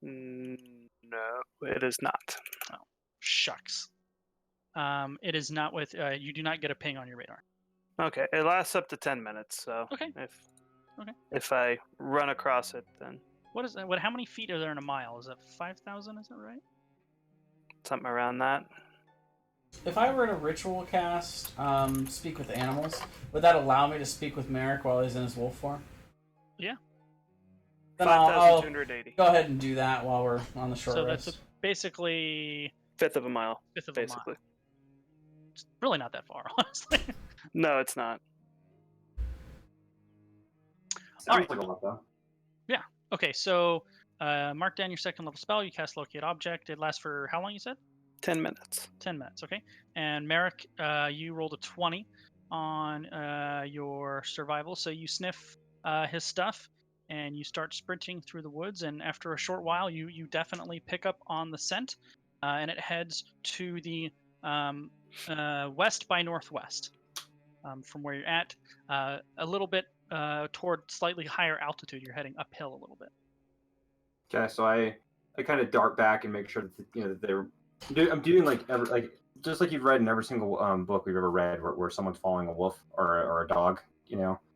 S2: no, it is not.
S3: Oh, shucks. It is not with. You do not get a ping on your radar.
S2: Okay, it lasts up to 10 minutes. So
S3: Okay.
S2: if I run across it, then
S3: What is that? How many feet are there in a mile? Is that 5,000? Is that right?
S2: something around that.
S1: If I were to ritual cast, speak with animals, would that allow me to speak with Merrick while he's in his wolf form?
S3: Yeah.
S1: Then I'll
S2: 5,280.
S1: go ahead and do that while we're on the short
S3: So
S1: rest.
S3: that's basically
S2: Fifth of a mile,
S3: fifth of
S2: basically.
S3: a mile. It's really not that far, honestly.
S2: No, it's not.
S4: Sounds
S3: right.
S4: like a lot though.
S3: Yeah. Okay, so mark down your second level spell. You cast locate object. It lasts for how long, you said?
S2: 10 minutes.
S3: 10 minutes, okay. And Merrick, you rolled a 20 on your survival. So you sniff his stuff and you start sprinting through the woods. And after a short while, you definitely pick up on the scent. And it heads to the west by northwest from where you're at. A little bit toward slightly higher altitude. You're heading uphill a little bit.
S4: Okay, so I kind of dart back and make sure that that they're. I'm doing like just like you've read in every single book we've ever read where someone's following a wolf or a dog.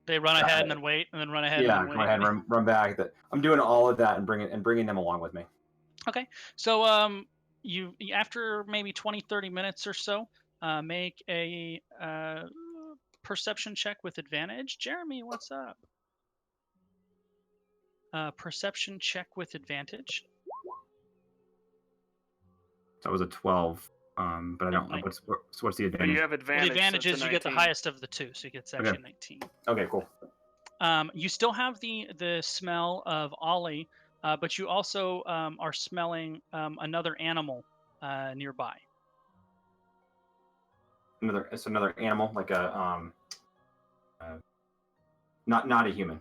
S3: They run ahead and then wait, and then run ahead.
S4: Yeah,
S3: and then
S4: go
S3: wait.
S4: ahead and run back. That I'm doing all of that and bringing them along with me.
S3: Okay, so you after maybe 20-30 minutes or so, make a perception check with advantage. Jeremy, what's up? Perception check with advantage.
S4: That was a 12. But I don't.
S3: Right.
S4: What's the
S2: But
S4: advantage?
S2: you have
S3: Well,
S2: advantage.
S3: the advantage
S2: so it's
S3: is
S2: a
S3: you get the
S2: 19.
S3: highest of the two, so you get actually 19.
S4: Okay, cool.
S3: You still have the smell of Ollie, but you also are smelling another animal nearby.
S4: another animal, like a not a human.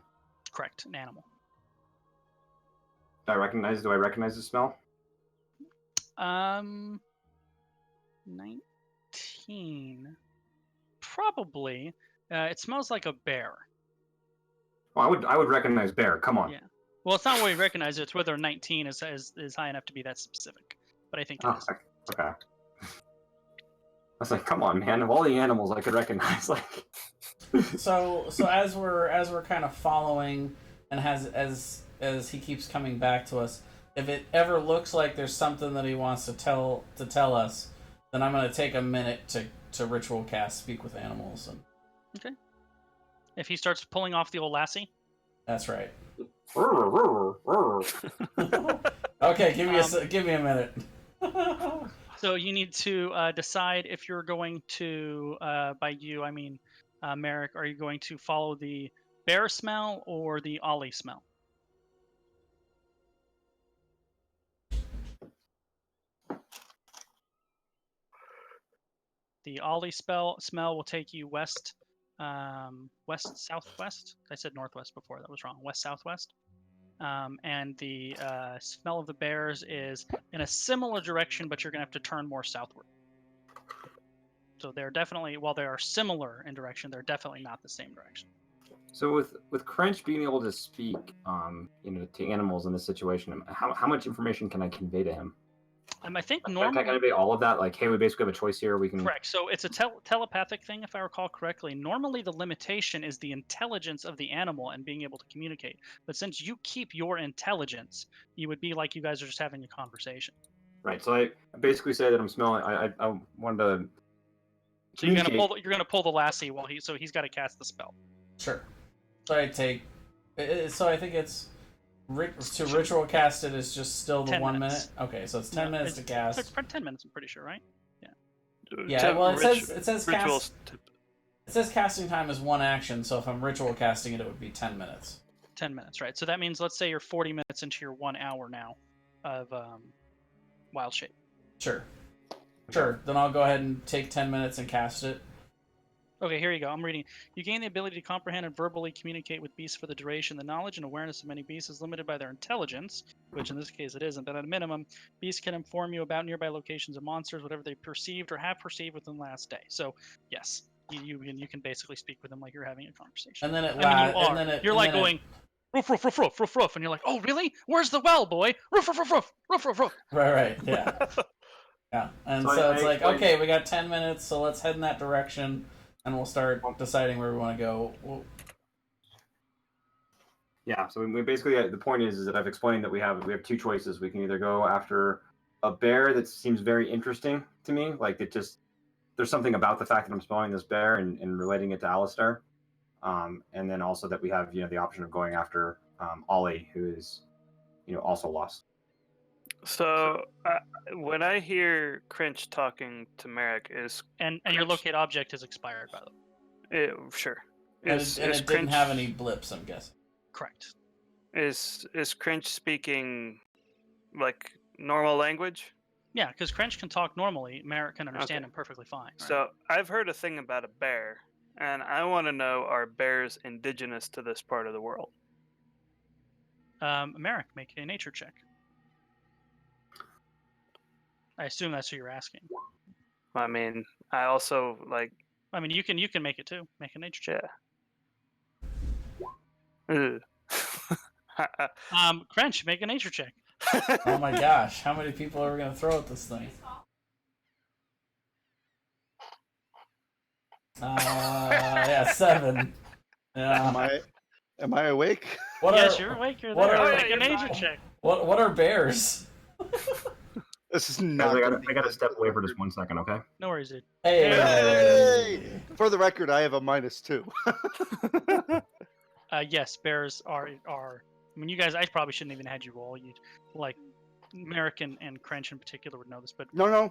S3: Correct, an animal.
S4: Do I recognize the smell?
S3: 19. Probably. It smells like a bear.
S4: Well, I would recognize bear. Come on.
S3: Yeah. Well, it's not what we recognize. It's whether 19 is high enough to be that specific. But I think it is.
S4: Okay. I was like, come on, man! Of all the animals I could recognize, like.
S1: So as we're kind of following, and as he keeps coming back to us, if it ever looks like there's something that he wants to tell us, then I'm gonna take a minute to ritual cast speak with animals. And
S3: Okay. If he starts pulling off the old lassie.
S1: that's right. Okay, give me a minute.
S3: So you need to decide if you're going to, by you I mean Merrick, are you going to follow the bear smell or the ollie smell? The ollie smell will take you west, west southwest. I said northwest before. That was wrong. West southwest. And the smell of the bears is in a similar direction, but you're gonna have to turn more southward. So they're definitely, while they are similar in direction, they're definitely not the same direction.
S4: So with Crench being able to speak, to animals in this situation, how much information can I convey to him?
S3: I think
S4: Can I
S3: normally.
S4: convey all of that? Like, hey, we basically have a choice here. We can.
S3: Correct. So it's a telepathic thing, if I recall correctly. Normally, the limitation is the intelligence of the animal and being able to communicate. But since you keep your intelligence, you would be like you guys are just having a conversation.
S4: Right. So I basically say that I'm smelling. I wanted to.
S3: So you're gonna pull the lassie while he's got to cast the spell.
S1: Sure. So I take. So I think it's to ritual cast it is just still the 1 minute. Okay, so it's 10 minutes to cast.
S3: It's 10 minutes. I'm pretty sure, right?
S1: Yeah. Well, it says casting time is 1 action. So if I'm ritual casting it, it would be 10 minutes.
S3: 10 minutes, right? So that means, let's say you're 40 minutes into your 1 hour now of wild shape.
S1: Sure. Then I'll go ahead and take 10 minutes and cast it.
S3: Okay, here you go. I'm reading. You gain the ability to comprehend and verbally communicate with beasts for the duration. The knowledge and awareness of many beasts is limited by their intelligence, which in this case it isn't, but at a minimum, beasts can inform you about nearby locations of monsters, whatever they perceived or have perceived within the last day. So, yes, you can basically speak with them like you're having a conversation.
S1: And then
S3: you're like going, roof, roof, roof, roof, roof, roof, and you're like, oh, really? Where's the well, boy? Roof, roof, roof, roof, roof, roof, roof.
S1: Right, yeah. Yeah, and so it's like, okay, we got 10 minutes, so let's head in that direction. And we'll start deciding where we want to go.
S4: Yeah, so we basically the point is that I've explained that we have 2 choices. We can either go after a bear that seems very interesting to me, like there's something about the fact that I'm smelling this bear and relating it to Alistair, and then also that we have the option of going after Ollie, who is also lost.
S2: So when I hear Crinch talking to Merrick,
S3: and your locate object is expired, by the way.
S2: Sure.
S1: And it didn't have any blips, I'm guessing.
S3: Correct.
S2: Is Crinch speaking like normal language?
S3: Yeah, because Crinch can talk normally. Merrick can understand him perfectly fine. Right?
S2: So I've heard a thing about a bear, and I want to know, are bears indigenous to this part of the world?
S3: Merrick, make a nature check. I assume that's who you're asking.
S2: I mean, I also like.
S3: I mean, you can make it too. Make a nature check.
S2: Yeah.
S3: Crench, make a nature check.
S1: Oh my gosh, how many people are we gonna throw at this thing? Yeah, 7. Yeah.
S5: Am I awake?
S3: Yes, you're awake. You're there. Make a nature check.
S1: What are bears?
S5: This is not.
S4: I gotta step away for just 1 second, okay?
S3: No worries, dude.
S1: Hey!
S5: For the record, I have a -2.
S3: Yes, bears are. I mean, you guys. I probably shouldn't even had you roll. You like Merrick and Crench in particular would know this, but
S5: No.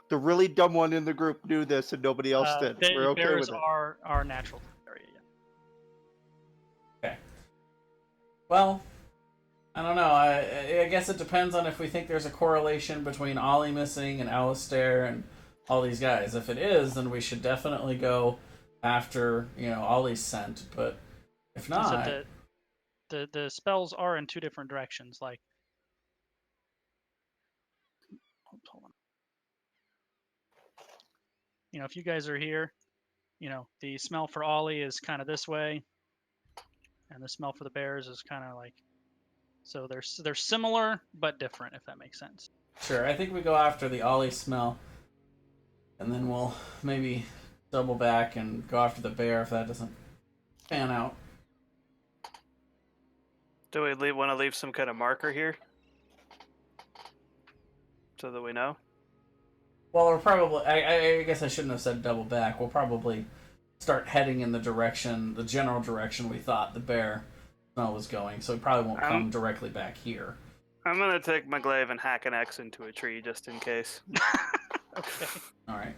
S5: The really dumb one in the group knew this, and nobody else did. We're okay
S3: bears
S5: with it.
S3: are natural to the area. Yeah.
S1: Okay. Well, I don't know. I guess it depends on if we think there's a correlation between Ollie missing and Alistair and all these guys. If it is, then we should definitely go after, Ollie's scent. But if not,
S3: So the spells are in two different directions. Like, hold on. If you guys are here, the smell for Ollie is kind of this way, and the smell for the bears is kind of like. So they're similar but different, if that makes sense.
S1: sure, I think we go after the Ollie smell, and then we'll maybe double back and go after the bear if that doesn't pan out.
S2: Do we want to leave some kind of marker here? So that we know?
S1: Well, we're probably. I guess I shouldn't have said double back. We'll probably start heading in the general direction we thought the bear smell was going, so we probably won't come directly back here.
S2: I'm gonna take my glaive and hack an X into a tree just in case.
S3: Okay.
S1: All right.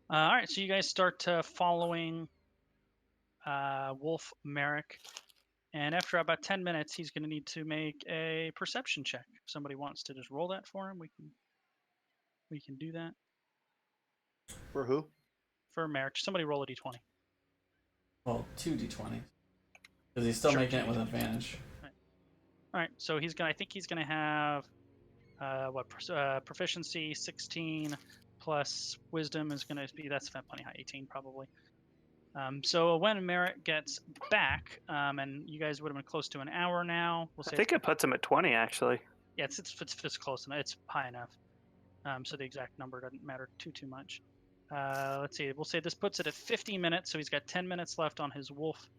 S3: All right, so you guys start following Wolf Merrick, and after about 10 minutes, he's going to need to make a perception check. If somebody wants to just roll that for him, we can do that.
S5: For who?
S3: For Merrick, somebody roll a d20.
S1: Well, 2d20, because he's still
S3: Sure,
S1: making it with
S3: 2d20.
S1: advantage.
S3: All right, so I think he's going to have proficiency 16 plus wisdom is going to be, that's plenty high, 18 probably. So when Merrick gets back, and you guys would have been close to an hour now.
S2: I think it puts him at 20 actually.
S3: Yeah, it's close enough. It's high enough. So the exact number doesn't matter too much. Let's see. We'll say this puts it at 50 minutes, so he's got 10 minutes left on his wolf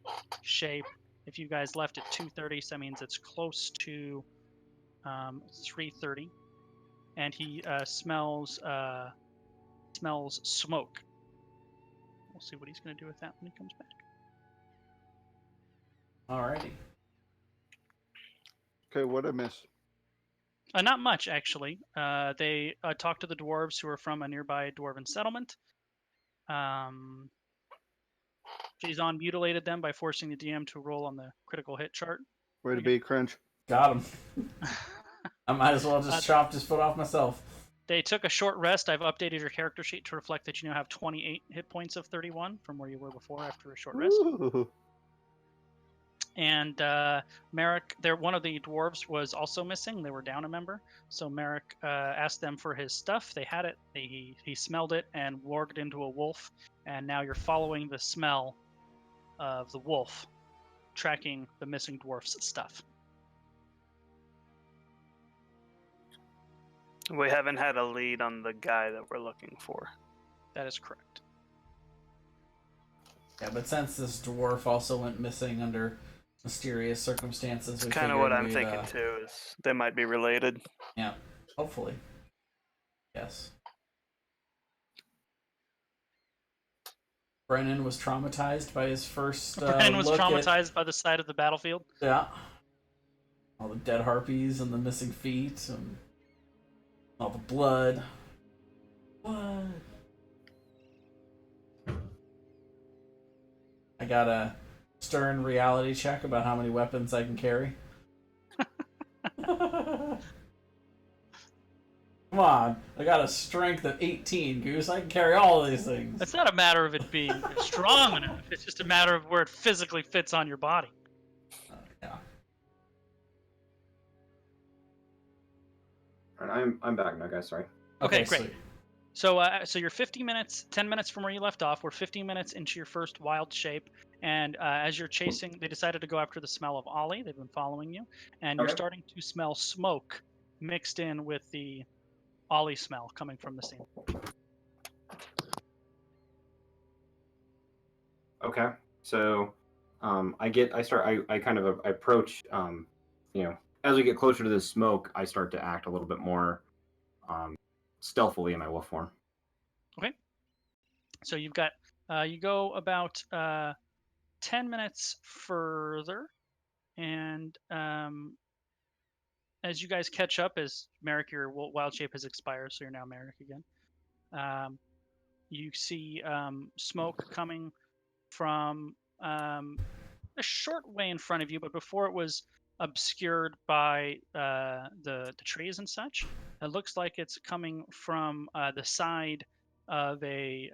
S3: shape. If you guys left at 2:30, so that means it's close to 3:30, and he smells smoke. We'll see what he's going to do with that when he comes back.
S1: Alrighty.
S5: Okay, what I miss?
S3: Not much, actually. They talked to the dwarves who are from a nearby dwarven settlement. Jason mutilated them by forcing the DM to roll on the critical hit chart.
S5: Way to be, Cringe.
S1: Got him. I might as well just chopped his foot off myself.
S3: They took a short rest. I've updated your character sheet to reflect that you now have 28 hit points of 31 from where you were before after a short rest.
S5: Ooh.
S3: And Merrick, one of the dwarves was also missing. They were down a member. So Merrick asked them for his stuff. They had it. He smelled it and warged into a wolf. And now you're following the smell of the wolf, tracking the missing dwarf's stuff.
S2: We haven't had a lead on the guy that we're looking for.
S3: That is correct.
S1: Yeah, but since this dwarf also went missing under mysterious circumstances,
S2: That's kind of what I'm thinking too, is they might be related.
S1: Yeah, hopefully. Yes. Brennan was traumatized by his first
S3: Brennan was
S1: look
S3: traumatized by the sight of the battlefield.
S1: Yeah. All the dead harpies and the missing feet and all the blood. Blood. I got a stern reality check about how many weapons I can carry. Come on, I got a strength of 18, Goose. I can carry all of these things.
S3: It's not a matter of it being strong enough. It's just a matter of where it physically fits on your body.
S1: Yeah.
S4: All right, I'm back now, guys. Sorry.
S3: Okay, great.
S1: Sweet.
S3: So you're 10 minutes from where you left off. We're 15 minutes into your first wild shape, and as you're chasing, they decided to go after the smell of Ollie. They've been following you, and you're starting to smell smoke mixed in with the Ollie smell coming from the scene.
S4: Okay, so I kind of approach, as we get closer to this smoke, I start to act a little bit more stealthily in my wolf form.
S3: Okay. So you've got you go about 10 minutes further, and as you guys catch up, as Merrick, your wild shape has expired, so you're now Merrick again. You see smoke coming from a short way in front of you, but before it was obscured by the trees and such, it looks like it's coming from the side of a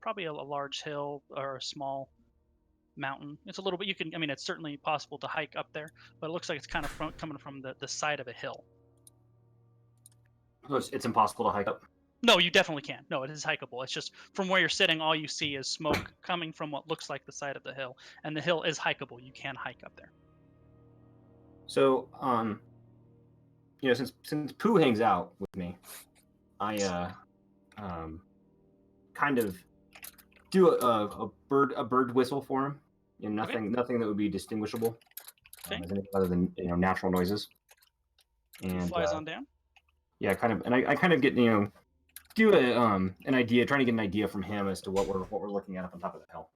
S3: probably a large hill or a small mountain. It's a little bit. I mean, it's certainly possible to hike up there, but it looks like it's kind of coming from the side of a hill.
S4: So it's impossible to hike up.
S3: No, you definitely can. No, it is hikeable. It's just from where you're sitting, all you see is smoke coming from what looks like the side of the hill, and the hill is hikeable. You can hike up there.
S4: So, since Pooh hangs out with me, I kind of do a bird whistle for him. Nothing that would be distinguishable
S3: Okay.
S4: as anything other than natural noises. And
S3: He flies on down.
S4: Yeah, kind of, and I kind of get do an idea, trying to get an idea from him as to what we're looking at up on top of the hill.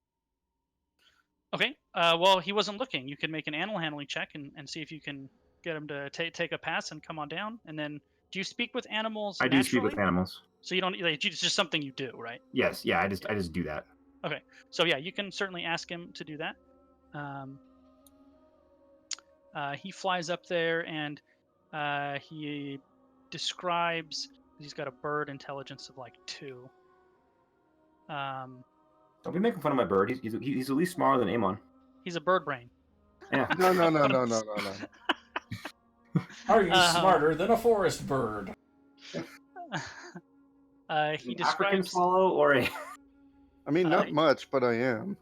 S3: Okay. Well, he wasn't looking. You can make an animal handling check and see if you can get him to take a pass and come on down. And then, do you speak with animals?
S4: I do speak with animals.
S3: So you don't. It's just something you do, right?
S4: Yes. Yeah. I just do that.
S3: Okay. So yeah, you can certainly ask him to do that. He flies up there and he describes. He's got a bird intelligence of like 2.
S4: Don't be making fun of my bird. He's at least smaller than Amon.
S3: He's a bird brain.
S4: Yeah.
S5: No.
S1: Are you smarter than a forest bird?
S3: He
S4: An African
S3: describes.
S4: swallow or a.
S5: I mean, not much, but I am.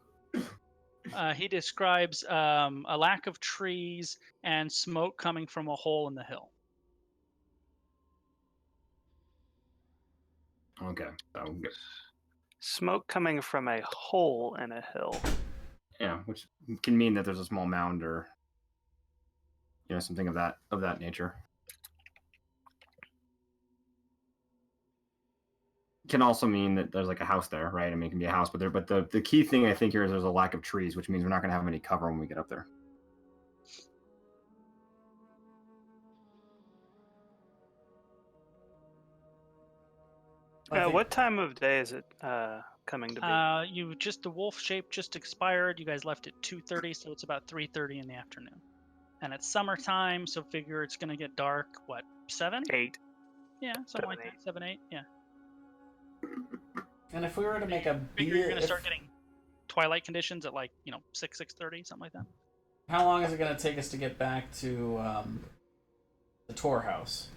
S3: He describes a lack of trees and smoke coming from a hole in the hill.
S4: Okay. So good.
S2: Smoke coming from a hole in a hill.
S4: Yeah, which can mean that there's a small mound or something of that nature. Can also mean that there's like a house there, right? I mean, it can be a house, but the key thing I think here is there's a lack of trees, which means we're not going to have any cover when we get up there.
S2: What time of day is it coming to be?
S3: The wolf shape just expired. You guys left at 2:30, so it's about 3:30 in the afternoon. And it's summertime, so figure it's gonna get dark. What, 7?
S2: 8.
S3: Yeah, something like that. 7, 8. Yeah.
S1: And if we were to make a
S3: Figure you're gonna start getting twilight conditions at 6:30, something like that.
S1: How long is it gonna take us to get back to the T.O.R house?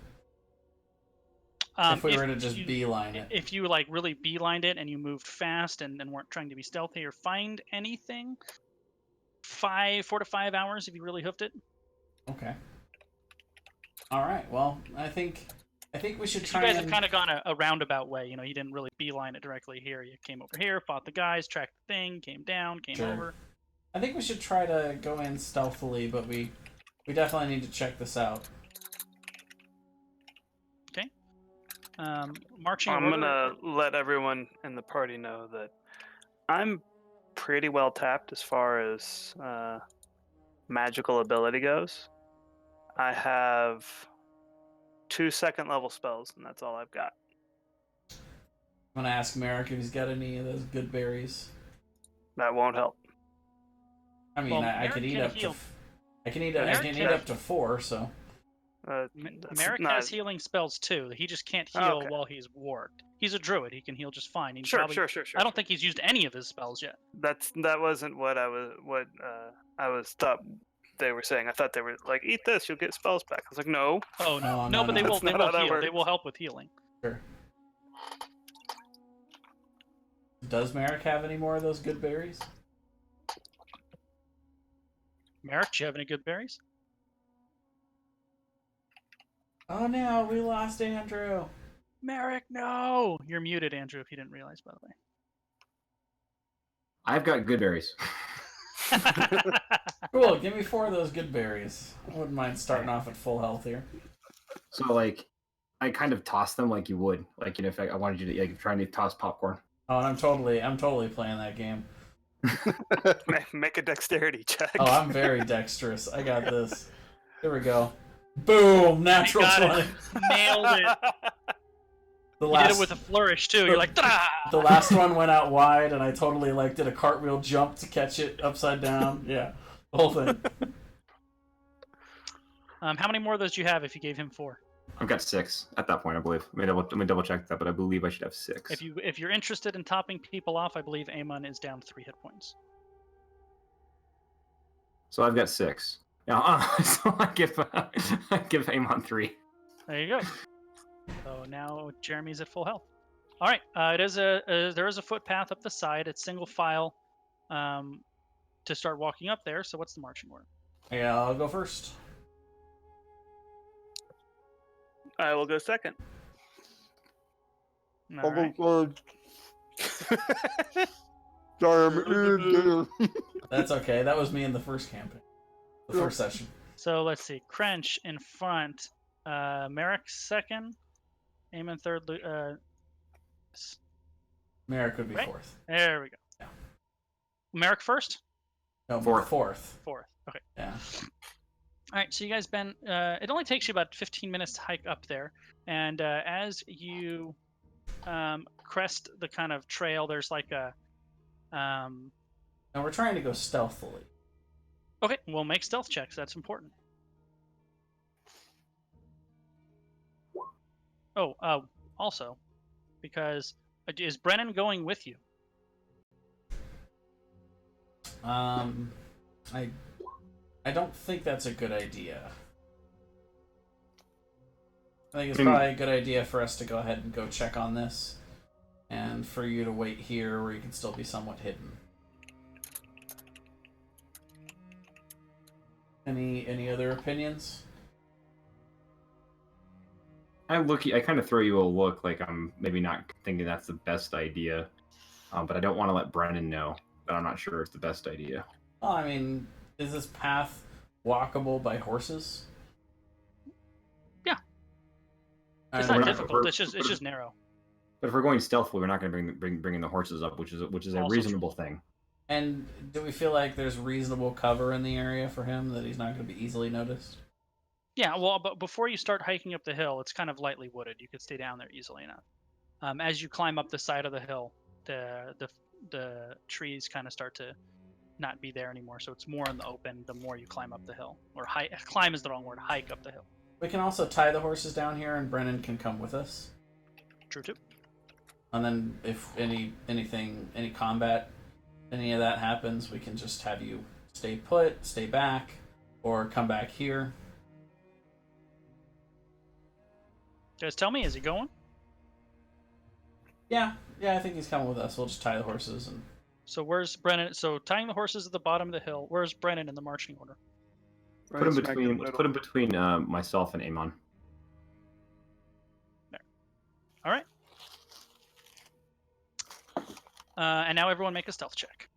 S1: If we were to just beeline it.
S3: If you really beelined it and you moved fast and weren't trying to be stealthy or find anything, 4 to 5 hours if you really hoofed it.
S1: Okay. All right. Well, I think we should try.
S3: You guys have kind of gone a roundabout way. You didn't really beeline it directly here. You came over here, fought the guys, tracked the thing, came down, came over.
S1: I think we should try to go in stealthily, but we definitely need to check this out.
S3: Marching.
S2: I'm gonna let everyone in the party know that I'm pretty well tapped as far as magical ability goes. I have 2 second-level spells, and that's all I've got.
S1: I'm gonna ask Merrick if he's got any of those good berries.
S2: That won't help.
S1: I mean, I could eat up to. I can eat up to 4. So.
S3: Merrick has healing spells too. He just can't heal while he's warged. He's a druid. He can heal just fine.
S2: Sure.
S3: I don't think he's used any of his spells yet.
S2: That wasn't what I was thought they were saying. I thought they were like, eat this, you'll get spells back. I was like, no.
S3: Oh no, but they will heal. They will help with healing.
S1: Sure. Does Merrick have any more of those good berries?
S3: Merrick, do you have any good berries?
S1: Oh no, we lost Andrew.
S3: Merrick, no! You're muted, Andrew, if you didn't realize, by the way.
S4: I've got good berries.
S1: Cool, give me 4 of those good berries. I wouldn't mind starting off at full health here.
S4: So, I kind of toss them like you would. If I wanted you to, trying to toss popcorn.
S1: Oh, and I'm totally playing that game.
S2: Make a dexterity check.
S1: Oh, I'm very dexterous. I got this. Here we go. Boom! Natural 20.
S3: Nailed it.
S1: The
S3: You did it with a flourish too. You're like, "Dah!"
S1: The last one went out wide, and I totally did a cartwheel jump to catch it upside down. Yeah, the whole thing.
S3: How many more of those do you have if you gave him 4?
S4: I've got 6 at that point, I believe. Let me double check that, but I believe I should have 6.
S3: If you're interested in topping people off, I believe Amon is down 3 hit points.
S4: So I've got 6. Yeah, so I give Amon 3.
S3: There you go. So now Jeremy's at full health. All right. There is a footpath up the side. It's single file to start walking up there. So what's the marching order?
S1: Yeah, I'll go first.
S2: I will go second.
S3: All right.
S1: That's okay. That was me in the first campaign. The first session.
S3: So let's see. Crench in front. Merrick second. Eamon third.
S1: Merrick would be
S3: Right?
S1: fourth.
S3: There we go.
S1: Yeah.
S3: Merrick first?
S1: No,
S4: Fourth.
S3: Fourth. Okay.
S1: Yeah.
S3: All right, so you guys been. It only takes you about 15 minutes to hike up there, and as you crest the kind of trail, there's like a.
S1: And we're trying to go stealthily.
S3: Okay, we'll make stealth checks. That's important. Oh, also, because is Brennan going with you?
S1: I don't think that's a good idea. I think it's probably a good idea for us to go ahead and go check on this, and for you to wait here where you can still be somewhat hidden. Any other opinions?
S4: I kind of throw you a look like I'm maybe not thinking that's the best idea, but I don't want to let Brennan know that I'm not sure it's the best idea.
S1: Well, I mean, is this path walkable by horses?
S3: Yeah. It's
S1: And
S3: not difficult. It's just narrow.
S4: But if we're going stealthily, we're not going to bring the horses up, which is a
S3: Also
S4: reasonable thing.
S1: And do we feel like there's reasonable cover in the area for him, that he's not going to be easily noticed?
S3: Yeah, well, but before you start hiking up the hill, it's kind of lightly wooded. You could stay down there easily enough. As you climb up the side of the hill, the trees kind of start to not be there anymore, so it's more in the open the more you climb up the hill. Or climb is the wrong word, hike up the hill.
S1: We can also tie the horses down here, and Brennan can come with us.
S3: True too.
S1: And then if any combat, any of that happens, we can just have you stay put, stay back, or come back here.
S3: Guys, tell me, is he going?
S1: Yeah, I think he's coming with us. We'll just tie the horses and.
S3: So where's Brennan? So tying the horses at the bottom of the hill. Where's Brennan in the marching order?
S4: Put him between myself and Amon.
S3: There. All right. And now everyone make a stealth check.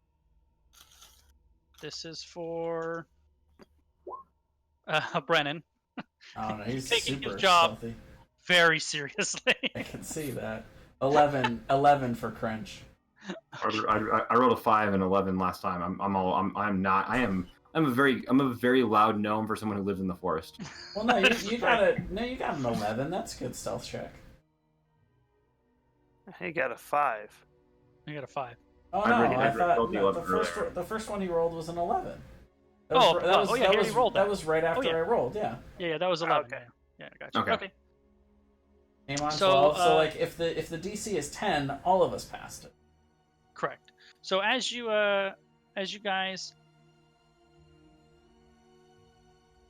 S3: This is for Brennan.
S1: I don't know. He's
S3: taking
S1: super
S3: his job
S1: stealthy.
S3: very seriously.
S1: I can see that. 11 for Crench.
S4: I rolled a 5 and 11 last time. I'm a very loud gnome for someone who lives in the forest.
S1: Well, no, you got an 11. That's a good stealth check.
S2: He got a 5.
S3: I got a 5.
S1: Oh no, I thought
S4: rolled the 11
S1: the first one he rolled was an 11.
S3: He rolled
S1: that was right after I rolled. Yeah.
S3: Yeah, that was 11.
S2: Okay.
S3: Yeah, I got you.
S4: Okay.
S1: Came on
S3: So,
S1: 12. So like if the DC is 10, all of us passed it.
S3: Correct. So as you guys,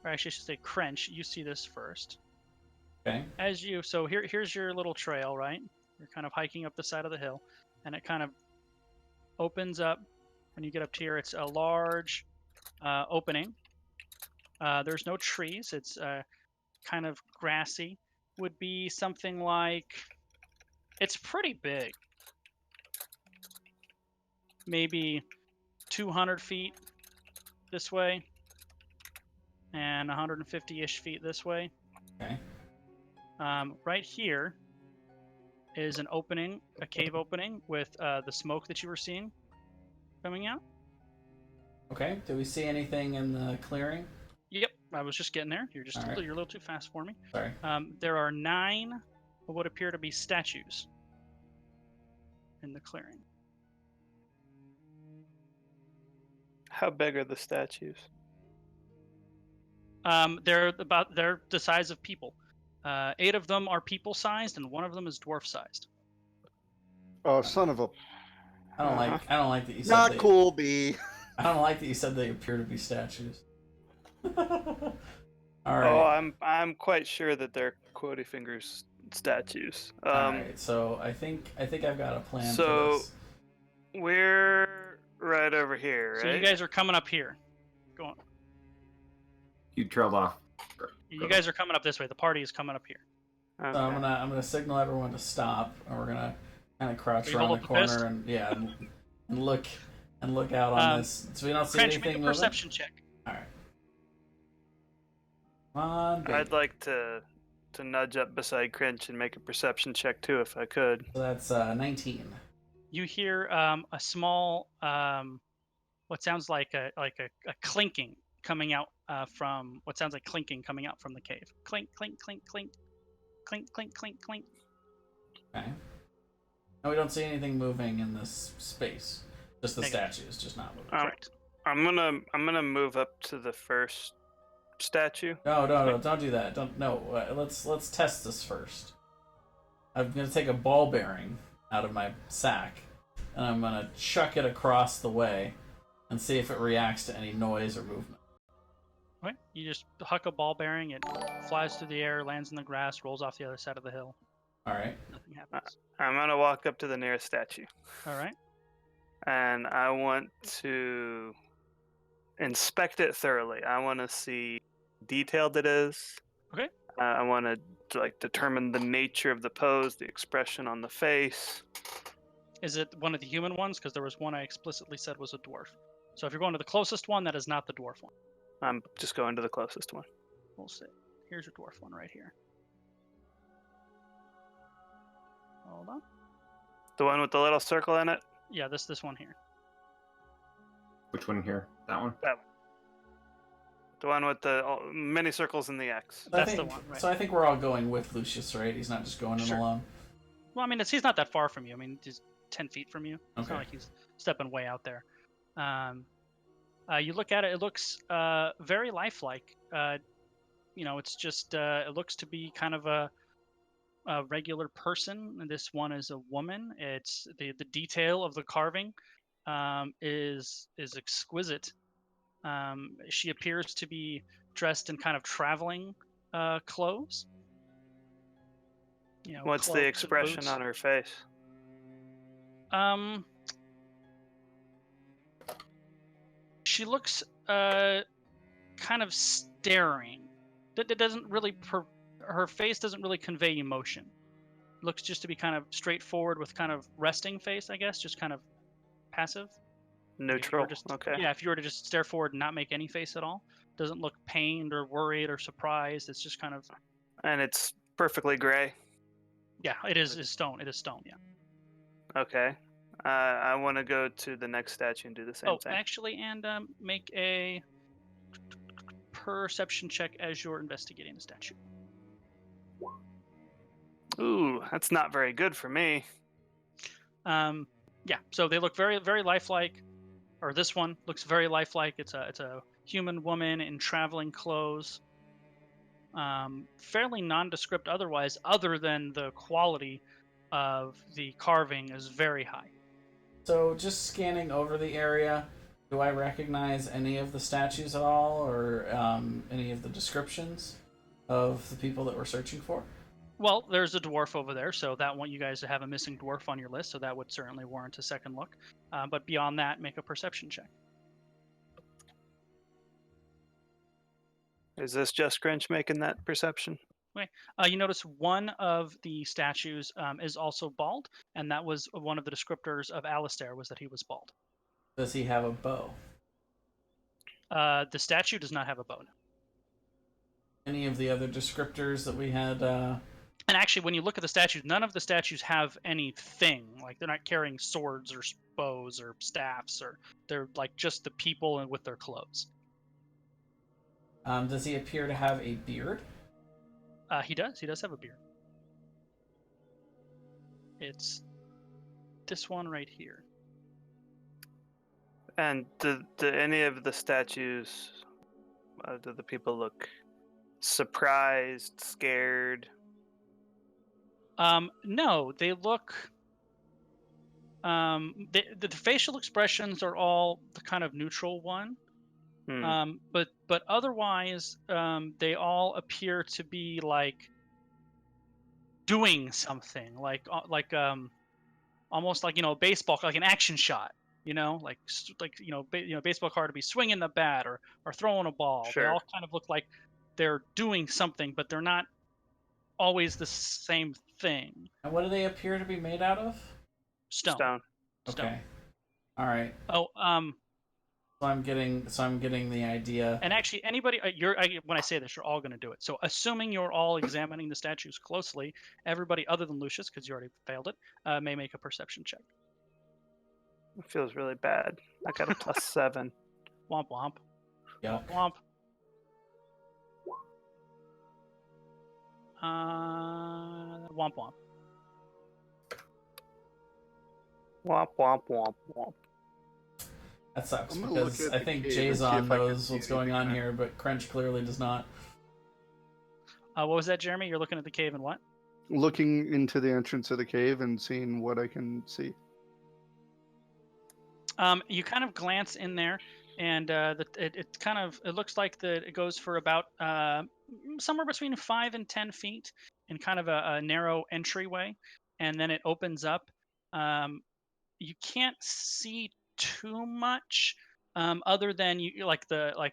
S3: or actually I should say Crench, you see this first.
S1: Okay.
S3: So here's your little trail, right? You're kind of hiking up the side of the hill, and it kind of opens up. When you get up to here, it's a large opening. There's no trees. It's kind of grassy. Would be something like, it's pretty big. Maybe 200 feet this way and 150-ish feet this way.
S1: Okay.
S3: Right here is an opening, a cave opening with the smoke that you were seeing coming out.
S1: Okay. Do we see anything in the clearing?
S3: Yep, I was just getting there. You're
S1: All right.
S3: you're a little too fast for me.
S1: Sorry.
S3: There are 9 what would appear to be statues in the clearing.
S2: How big are the statues?
S3: They're the size of people. 8 of them are people-sized, and 1 of them is dwarf-sized.
S5: Oh, son of a...
S1: I don't like that you said
S5: Not
S1: they,
S5: cool, B.
S1: I don't like that you said they appear to be statues. All
S2: Oh,
S1: right.
S2: I'm quite sure that they're Quody Fingers statues.
S1: All right. So I think I've got a plan for
S2: So
S1: this.
S2: we're right over here, right?
S3: So you guys are coming up here. Go on.
S4: You trailed off.
S3: You guys are coming up this way. The party is coming up here.
S2: Okay.
S1: So I'm gonna signal everyone to stop, and we're gonna kind of crouch
S3: Will you
S1: around
S3: hold
S1: the
S3: up the fist?
S1: corner and look out on this, so we don't see
S3: Crench,
S1: anything
S3: make a
S1: moving.
S3: perception check.
S1: All right. Come on, baby.
S2: I'd like to nudge up beside Crinch and make a perception check too, if I could.
S1: So that's 19.
S3: You hear a small, what sounds like a clinking coming out from what sounds like clinking coming out from the cave. Clink, clink, clink, clink, clink, clink, clink, clink.
S1: Okay. No, we don't see anything moving in this space. Just the
S3: Negative.
S1: statues, just not moving.
S3: Correct.
S2: I'm gonna move up to the first statue.
S1: No, don't do that. Let's test this first. I'm gonna take a ball bearing out of my sack, and I'm gonna chuck it across the way, and see if it reacts to any noise or movement.
S3: Okay. You just huck a ball bearing. It flies through the air, lands in the grass, rolls off the other side of the hill.
S1: All right.
S3: Nothing happens.
S2: I'm gonna walk up to the nearest statue,
S3: All right.
S2: and I want to inspect it thoroughly. I want to see how detailed it is.
S3: Okay.
S2: I want to like determine the nature of the pose, the expression on the face.
S3: Is it one of the human ones? Because there was one I explicitly said was a dwarf. So if you're going to the closest one, that is not the dwarf one.
S2: I'm just going to the closest one.
S3: We'll see. Here's your dwarf one right here. Hold on.
S2: The one with the little circle in it?
S3: Yeah, this one here.
S4: Which one here? That one?
S2: That one. The one with the many circles in the X.
S3: That's the one, right.
S1: So I think we're all going with Lucius, right? He's not just going in
S3: Sure.
S1: alone.
S3: Well, I mean, he's not that far from you. I mean, he's 10 feet from you. It's
S1: Okay.
S3: not like he's stepping way out there. You look at it, it looks very lifelike. It's just, it looks to be kind of a regular person. This one is a woman. It's the detail of the carving is exquisite. She appears to be dressed in kind of traveling clothes.
S2: What's
S3: cloaks
S2: the
S3: and
S2: expression
S3: boots.
S2: on her face?
S3: She looks kind of staring. That doesn't really her face doesn't really convey emotion. Looks just to be kind of straightforward with kind of resting face, I guess, just kind of passive.
S2: Neutral.
S3: Okay. Yeah, if you were to just stare forward and not make any face at all, doesn't look pained or worried or surprised. It's just kind of.
S2: And it's perfectly gray.
S3: Yeah, it is stone. It is stone. Yeah.
S2: Okay. I want to go to the next statue and do the same thing.
S3: Actually, and make a perception check as you're investigating the statue.
S2: Ooh, that's not very good for me.
S3: Yeah. So they look very, very lifelike. Or this one looks very lifelike. It's a human woman in traveling clothes. Fairly nondescript otherwise, other than the quality of the carving is very high.
S1: So just scanning over the area, do I recognize any of the statues at all, or any of the descriptions of the people that we're searching for?
S3: Well, there's a dwarf over there, so that one you guys have a missing dwarf on your list, so that would certainly warrant a second look. But beyond that, make a perception check.
S2: Is this just Grinch making that perception?
S3: Okay. You notice one of the statues is also bald, and that was one of the descriptors of Alistair, was that he was bald.
S1: Does he have a bow?
S3: The statue does not have a bow.
S1: Any of the other descriptors that we had?
S3: And actually, when you look at the statues, none of the statues have anything. Like, they're not carrying swords or bows or staffs, or they're like just the people and with their clothes.
S1: Does he appear to have a beard?
S3: He does. He does have a beard. It's this one right here.
S2: And do any of the statues, do the people look surprised, scared?
S3: No, they look. The facial expressions are all the kind of neutral one. But otherwise, they all appear to be like doing something, like almost like baseball, like an action shot. Baseball card to be swinging the bat or throwing a ball. They
S2: Sure.
S3: all kind of look like they're doing something, but they're not always the same thing.
S1: And what do they appear to be made out of?
S3: Stone.
S1: Okay. All right.
S3: Oh,
S1: So I'm getting the idea.
S3: and actually, anybody, when I say this, you're all going to do it. So, assuming you're all examining the statues closely, everybody other than Lucius, because you already failed it, may make a perception check.
S2: It feels really bad. I got a +7.
S3: Womp womp.
S1: Yuck.
S3: Womp. Womp womp.
S2: Womp womp womp womp.
S1: That sucks
S5: I'm gonna look
S1: because
S5: at
S1: I
S5: the
S1: think
S5: cave and see
S1: Jason
S5: if I can
S1: knows
S5: see
S1: what's going on
S5: anything.
S1: here, but Crench clearly does not.
S3: What was that, Jeremy? You're looking at the cave and what?
S5: Looking into the entrance of the cave and seeing what I can see.
S3: You kind of glance in there, and it looks like it goes for about somewhere between 5 and 10 feet in kind of a narrow entryway, and then it opens up. You can't see too much other than like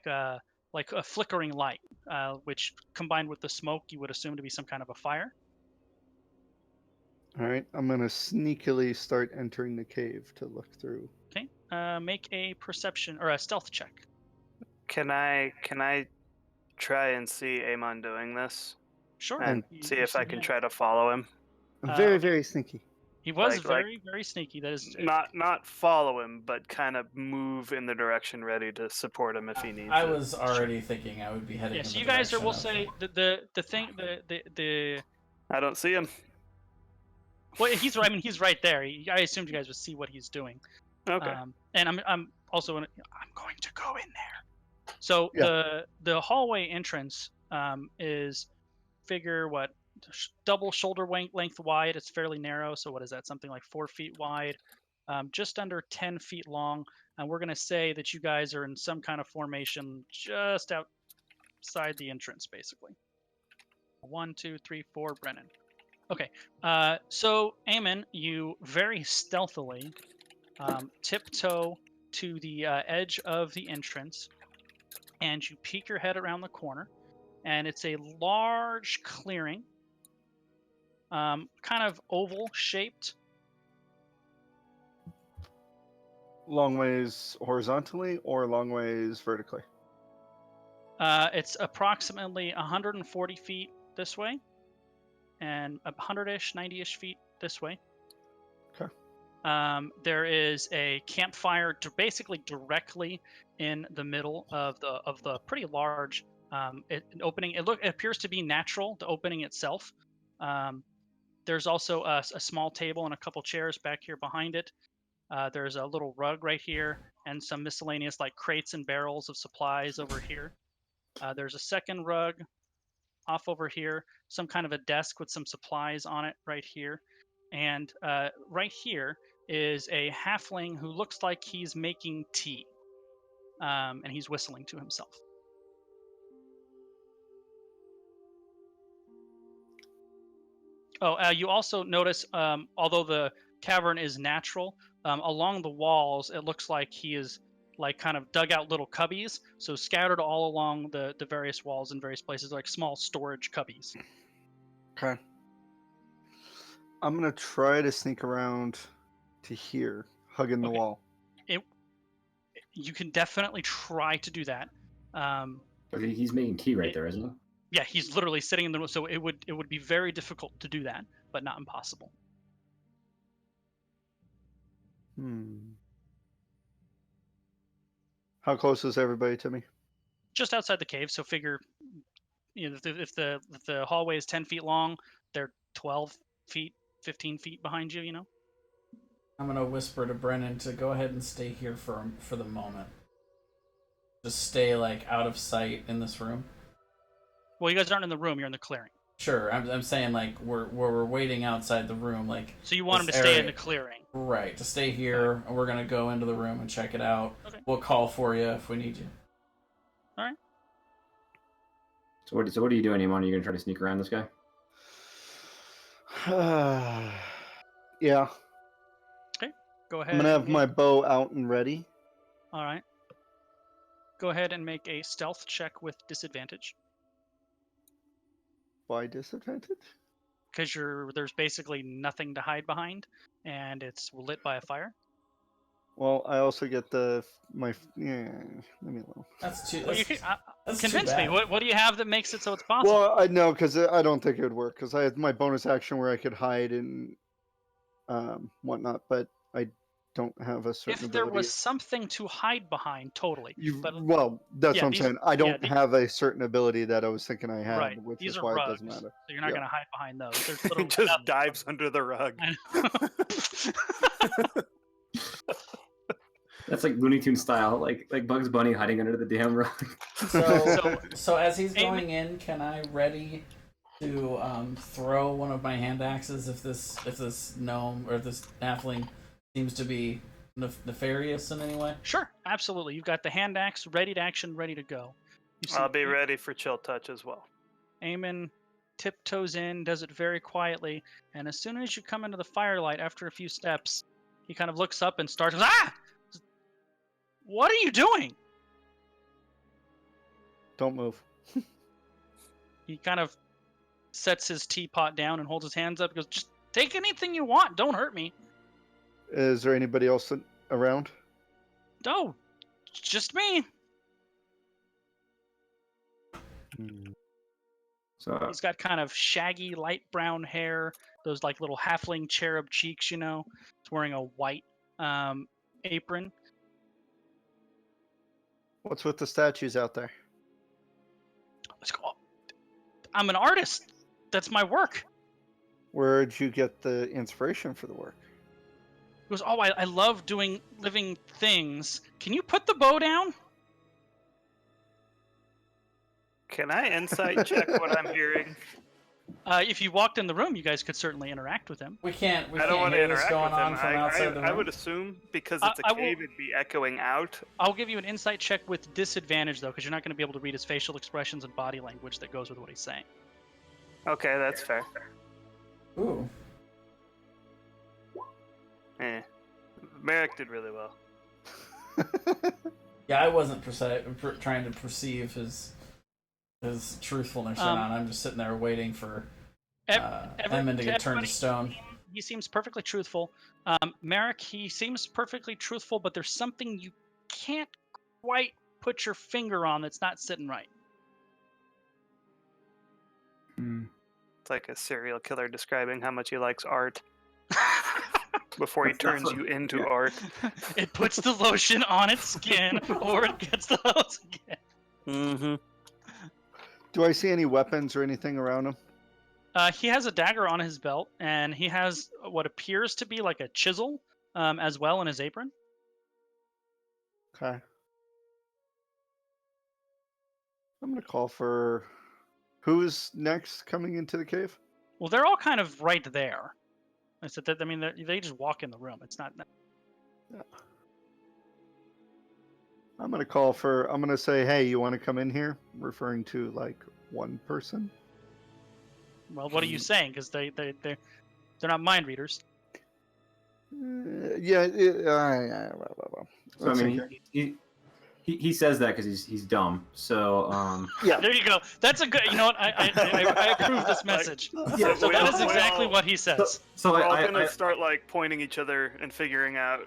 S3: a flickering light, which combined with the smoke you would assume to be some kind of a fire.
S5: All right, I'm gonna sneakily start entering the cave to look through.
S3: Okay, make a perception or a stealth check.
S2: Can I try and see Amon doing this?
S3: Sure.
S2: And see if I can try to follow him?
S5: Very,
S3: okay.
S5: very sneaky.
S3: He was
S2: Like-
S3: very, very sneaky. That is
S2: Not follow him, but kind of move in the direction ready to support him if he needs
S1: I
S2: it.
S1: was already thinking I would be heading.
S3: Yeah.
S1: in
S3: So
S1: the
S3: you guys are.
S1: direction
S3: We'll
S1: of
S3: say the.
S2: I don't see him.
S3: Well, he's right there. I assumed you guys would see what he's doing.
S2: Okay.
S3: And I'm also I'm going to go in there. So
S5: Yeah.
S3: the hallway entrance is figure what double shoulder length wide. It's fairly narrow. So what is that? Something like 4 feet wide, just under 10 feet long. And we're gonna say that you guys are in some kind of formation just outside the entrance, basically. 1, 2, 3, 4, Brennan. Okay, so Eamon, you very stealthily tiptoe to the edge of the entrance, and you peek your head around the corner, and it's a large clearing, kind of oval shaped.
S5: Long ways horizontally or long ways vertically?
S3: It's approximately 140 feet this way, and 100-ish, 90-ish feet this way.
S5: Okay.
S3: There is a campfire basically directly in the middle of the pretty large opening. It appears to be natural, the opening itself. There's also a small table and a couple chairs back here behind it. There's a little rug right here and some miscellaneous like crates and barrels of supplies over here. There's a second rug off over here, some kind of a desk with some supplies on it right here. And right here is a halfling who looks like he's making tea. And he's whistling to himself. Oh, you also notice, although the cavern is natural, along the walls, it looks like he is like kind of dug out little cubbies. So scattered all along the various walls in various places, like small storage cubbies.
S5: Okay. I'm gonna try to sneak around to here, hugging the
S3: Okay.
S5: wall.
S3: You can definitely try to do that.
S4: Okay, he's making tea right there, isn't he?
S3: Yeah, he's literally sitting in the room, so it would be very difficult to do that, but not impossible.
S5: How close is everybody to me?
S3: Just outside the cave, so figure, if the hallway is 10 feet long, they're 12 feet, 15 feet behind you, you know?
S1: I'm gonna whisper to Brennan to go ahead and stay here for the moment. Just stay like out of sight in this room.
S3: Well, you guys aren't in the room, you're in the clearing.
S1: Sure, I'm saying like we're waiting outside the room, like.
S3: So you want him to
S1: this
S3: stay in
S1: area-
S3: the clearing.
S1: Right, to stay here, and we're gonna go into the room and check it out.
S3: Okay.
S1: We'll call for you if we need you.
S4: So what are you doing, Iman? Are you gonna try to sneak around this guy?
S5: Yeah.
S3: Go ahead.
S5: I'm gonna have
S3: and
S5: my bow out and ready.
S3: All right. Go ahead and make a stealth check with disadvantage.
S5: By disadvantage?
S3: Because there's basically nothing to hide behind, and it's lit by a fire.
S5: Well, I also get yeah. Leave me alone.
S1: That's too.
S3: Well,
S1: That's, that's too
S3: convince me.
S1: bad.
S3: What do you have that makes it so it's possible?
S5: Well, I know because I don't think it would work because I had my bonus action where I could hide and whatnot, but I don't have a certain
S3: if there
S5: ability.
S3: was something to hide behind, totally. But
S5: Well, that's
S3: yeah,
S5: what I'm
S3: these-
S5: saying. I don't
S3: yeah,
S5: have a certain ability that I was thinking I had,
S3: right.
S5: which
S3: These
S5: is
S3: are
S5: why
S3: rugs,
S5: it doesn't matter.
S3: so you're not
S5: Yeah.
S3: going to hide behind those. There's
S2: He
S3: literally
S2: just
S3: nothing.
S2: dives under the rug.
S3: I know.
S4: That's like Looney Tunes style, like Bugs Bunny hiding under the damn rug.
S1: So as he's going in, can I ready to throw one of my hand axes if this gnome or this halfling seems to be nefarious in any way?
S3: Sure, absolutely. You've got the hand axe ready to action, ready to go. You see
S2: I'll be ready for chill touch as well.
S3: Eamon tiptoes in, does it very quietly, and as soon as you come into the firelight, after a few steps, he kind of looks up and starts, ah! What are you doing?
S5: Don't move.
S3: He kind of sets his teapot down and holds his hands up and goes, just take anything you want, don't hurt me.
S5: Is there anybody else around?
S3: No, just me.
S4: So
S3: He's got kind of shaggy, light brown hair, those like little halfling cherub cheeks, you know. He's wearing a white apron.
S5: What's with the statues out there?
S3: Let's go. I'm an artist. That's my work.
S5: Where'd you get the inspiration for the work?
S3: He goes, oh, I love doing living things. Can you put the bow down?
S2: Can I insight check what I'm hearing?
S3: If you walked in the room, you guys could certainly interact with him.
S1: We can't. We
S2: I don't
S1: can't
S2: want to
S1: hear this
S2: interact
S1: going
S2: with
S1: on
S2: him.
S1: from outside the room.
S2: I would assume because it's a
S3: I will-
S2: cave, it'd be echoing out.
S3: I'll give you an insight check with disadvantage, though, because you're not going to be able to read his facial expressions and body language that goes with what he's saying.
S2: Okay, that's fair.
S1: Ooh.
S2: Merrick did really well.
S1: Yeah, I wasn't trying to perceive his truthfulness or not. I'm just sitting there waiting for Eamon to get turned to stone.
S3: He seems perfectly truthful. Merrick, he seems perfectly truthful, but there's something you can't quite put your finger on that's not sitting right.
S2: It's like a serial killer describing how much he likes art before he turns you into art.
S3: It puts the lotion on its skin, or it gets the hose again.
S2: Mm-hmm.
S5: Do I see any weapons or anything around him?
S3: He has a dagger on his belt, and he has what appears to be like a chisel as well in his apron.
S5: Okay. I'm gonna call for who's next coming into the cave?
S3: Well, they're all kind of right there. I said that. I mean, they just walk in the room. It's not.
S5: Yeah. I'm gonna say, hey, you want to come in here? Referring to like one person.
S3: Well, what are you saying? Because they're not mind readers.
S5: Yeah.
S4: I mean, he says that because he's dumb. So
S5: Yeah.
S3: There you go. That's a good. You know what? I approve this message.
S2: Yeah,
S3: So that is exactly what he says.
S4: so
S2: We're all
S4: I
S2: gonna start like pointing each other and figuring out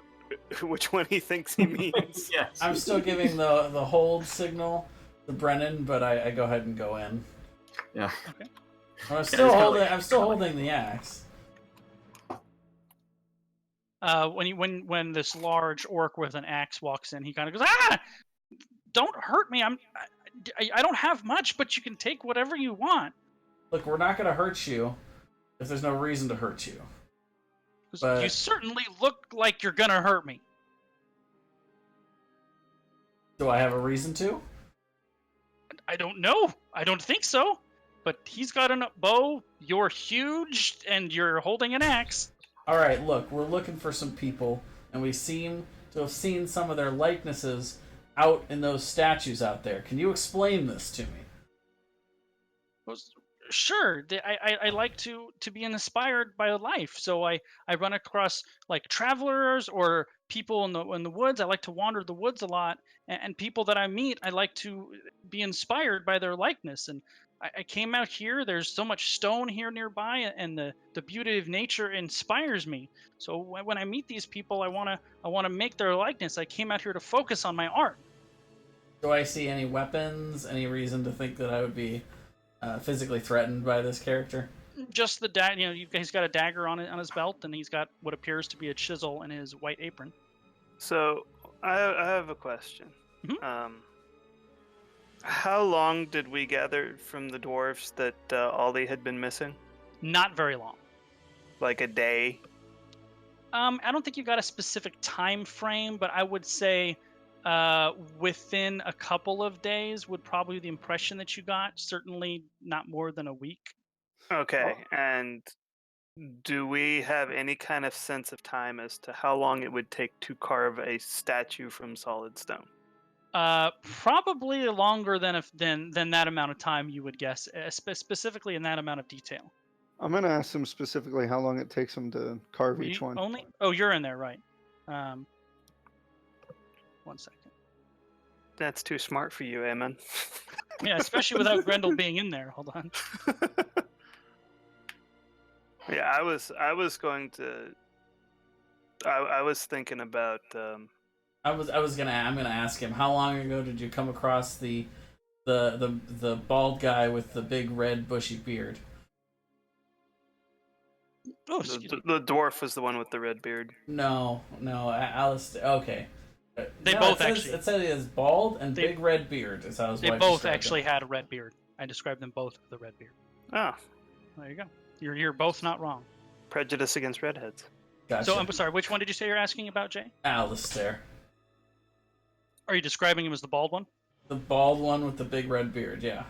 S2: which one he thinks he means.
S4: yes.
S1: I'm still giving the hold signal to Brennan, but I go ahead and go in.
S4: Yeah.
S3: Okay.
S1: I'm still holding the axe.
S3: When this large orc with an axe walks in, he kind of goes, "Ah! Don't hurt me. I don't have much, but you can take whatever you want."
S1: Look, we're not gonna hurt you if there's no reason to hurt you.
S3: 'Cause
S1: But-
S3: you certainly look like you're gonna hurt me.
S1: Do I have a reason to?
S3: I don't know. I don't think so. But he's got a bow. You're huge, and you're holding an axe.
S1: All right, look, we're looking for some people, and we seem to have seen some of their likenesses out in those statues out there. Can you explain this to me?
S3: Sure, I like to be inspired by life, so I run across like travelers or people in the woods. I like to wander the woods a lot, and people that I meet, I like to be inspired by their likeness. And I came out here. There's so much stone here nearby, and the beauty of nature inspires me. So when I meet these people, I wanna make their likeness. I came out here to focus on my art.
S1: Do I see any weapons? Any reason to think that I would be physically threatened by this character?
S3: Just the he's got a dagger on his belt, and he's got what appears to be a chisel in his white apron.
S2: So I have a question.
S3: Mhm.
S2: How long did we gather from the dwarves that Ollie had been missing?
S3: Not very long.
S2: Like a day?
S3: I don't think you got a specific time frame, but I would say within a couple of days would probably be the impression that you got. Certainly not more than a week.
S2: Okay, and do we have any kind of sense of time as to how long it would take to carve a statue from solid stone?
S3: Probably longer than that amount of time you would guess, specifically in that amount of detail.
S5: I'm gonna ask him specifically how long it takes him to carve
S3: Were
S5: each
S3: you
S5: one.
S3: only? Oh, you're in there, right? 1 second.
S2: That's too smart for you, Amen.
S3: Yeah, especially without Grendel being in there. Hold on.
S2: Yeah, I was going to. I was thinking about.
S1: I'm gonna ask him, how long ago did you come across the bald guy with the big red bushy beard?
S3: Oh, excuse me.
S2: The dwarf was the one with the red beard.
S1: No, Alice. Okay.
S3: They
S1: No,
S3: both
S1: it said he is bald and
S3: They-
S1: big red beard. Is how his
S3: They
S1: wife
S3: both
S1: described
S3: actually
S1: him.
S3: had a red beard. I described them both with a red beard.
S2: Oh,
S3: There you go. You're both not wrong.
S2: prejudice against redheads.
S1: Gotcha.
S3: So I'm sorry. Which one did you say you're asking about, Jay?
S1: Alistair,
S3: Are you describing him as the bald one?
S1: the bald one with the big red beard. Yeah.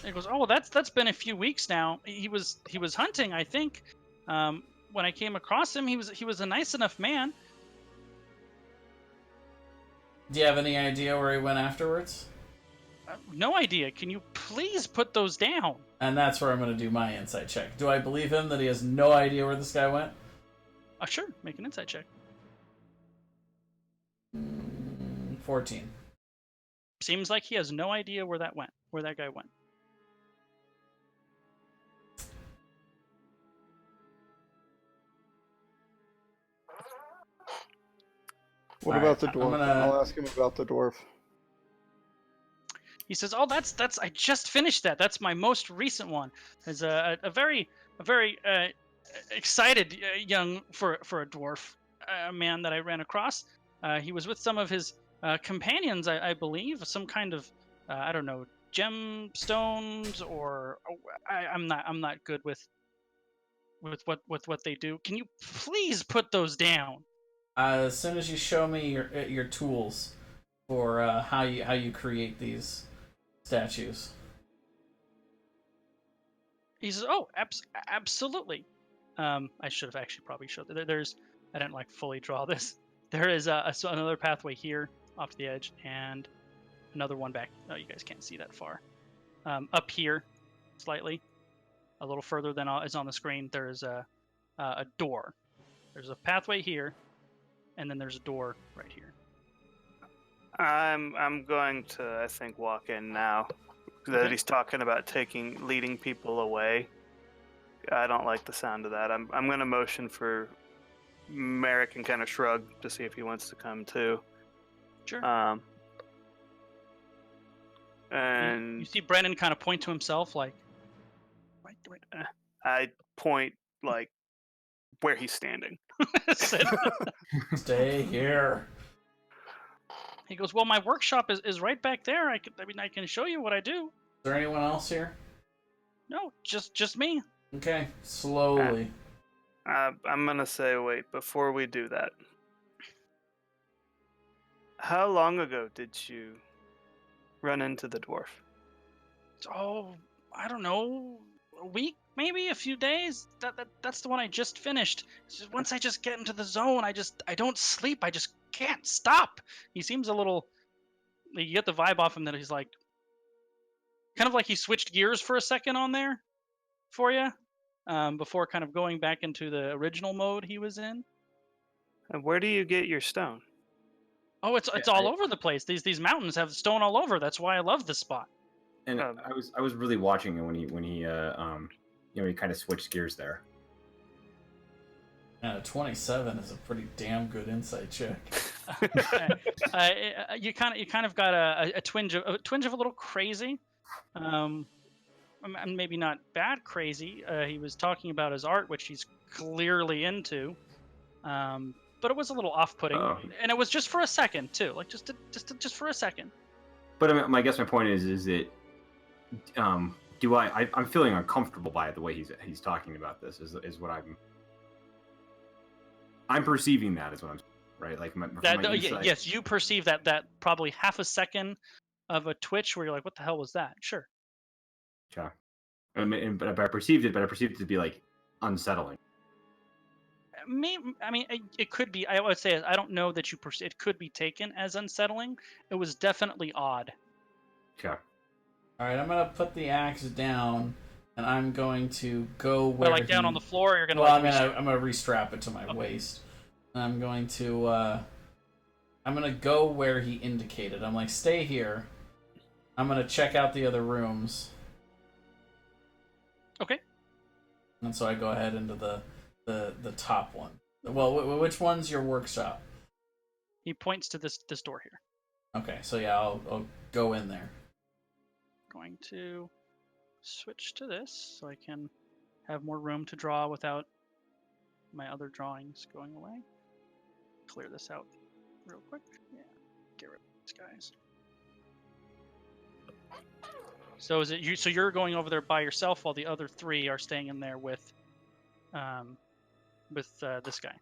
S3: He goes, oh, well, that's been a few weeks now. He was hunting, I think. When I came across him, he was a nice enough man.
S1: Do you have any idea where he went afterwards?
S3: No idea. Can you please put those down?
S1: And that's where I'm going to do my insight check. Do I believe him that he has no idea where this guy went?
S3: Sure. Make an insight check.
S1: 14.
S3: Seems like he has no idea where that guy went.
S5: What
S1: All
S5: about
S1: right,
S5: the
S1: I'm
S5: dwarf?
S1: gonna-
S5: I'll ask him about the dwarf.
S3: He says, "Oh, that's I just finished that. That's my most recent one. As a very excited young for a dwarf man that I ran across. He was with some of his companions, I believe, some kind of I don't know, gemstones or I'm not good with what they do. Can you please put those down?"
S1: As soon as you show me your tools for how you create these statues.
S3: He says, "Oh, absolutely." I should have actually probably showed that. I didn't like fully draw this. There is another pathway here off to the edge, and another one back. Oh, you guys can't see that far. Up here, slightly, a little further than is on the screen. There is a door. There's a pathway here, and then there's a door right here.
S2: I'm going to, I think, walk in now. That
S3: Okay.
S2: he's talking about leading people away. I don't like the sound of that. I'm going to motion for Merrick and kind of shrug to see if he wants to come too.
S3: Sure.
S2: And
S3: You see Brennan kind of point to himself, like, right.
S2: I point like where he's standing.
S3: Said-
S1: Stay here.
S3: He goes, "Well, my workshop is right back there. I can show you what I do."
S1: Is there anyone else here?
S3: No, just me.
S1: Okay, slowly.
S2: I'm gonna say, wait, before we do that, how long ago did you run into the dwarf?
S3: Oh, I don't know, a week, maybe a few days. That's the one I just finished. It's just, once I just get into the zone, I don't sleep. I just can't stop. He seems a little. You get the vibe off him that he's like, kind of like he switched gears for a second on there for you, before kind of going back into the original mode he was in.
S2: And where do you get your stone?
S3: Oh, it's
S4: Yeah,
S3: all over the place. These mountains have stone all over. That's why I love this spot.
S4: And
S2: Um,
S4: I was really watching him when he he kind of switched gears there.
S1: 27 is a pretty damn good insight check.
S3: You kind of got a twinge of a little crazy, and maybe not bad crazy. He was talking about his art, which he's clearly into, but it was a little off-putting, and it was just for a second too, like just for a second.
S4: But I guess my point is that do I'm feeling uncomfortable by it, the way he's talking about this is what I'm perceiving. That is what I'm right, like
S3: yes, you perceive that probably half a second of a twitch where you're like, what the hell was that? Sure.
S4: Okay. But I perceived it to be like unsettling.
S3: Maybe, I mean, it could be. I would say I don't know that it could be taken as unsettling. It was definitely odd.
S4: Okay.
S1: All right, I'm gonna put the axe down, and I'm going to go where.
S3: But like down on the floor, you're gonna.
S1: Well,
S3: like,
S1: I'm gonna restrap it to my waist. And I'm going to go where he indicated. I'm like, stay here. I'm gonna check out the other rooms.
S3: Okay.
S1: And so I go ahead into the top one. Well, which one's your workshop?
S3: He points to this door here.
S1: Okay, so yeah, I'll go in there.
S3: Going to switch to this so I can have more room to draw without my other drawings going away. Clear this out real quick. Yeah, get rid of these guys. So is it you? So you're going over there by yourself, while the other three are staying in there with this guy.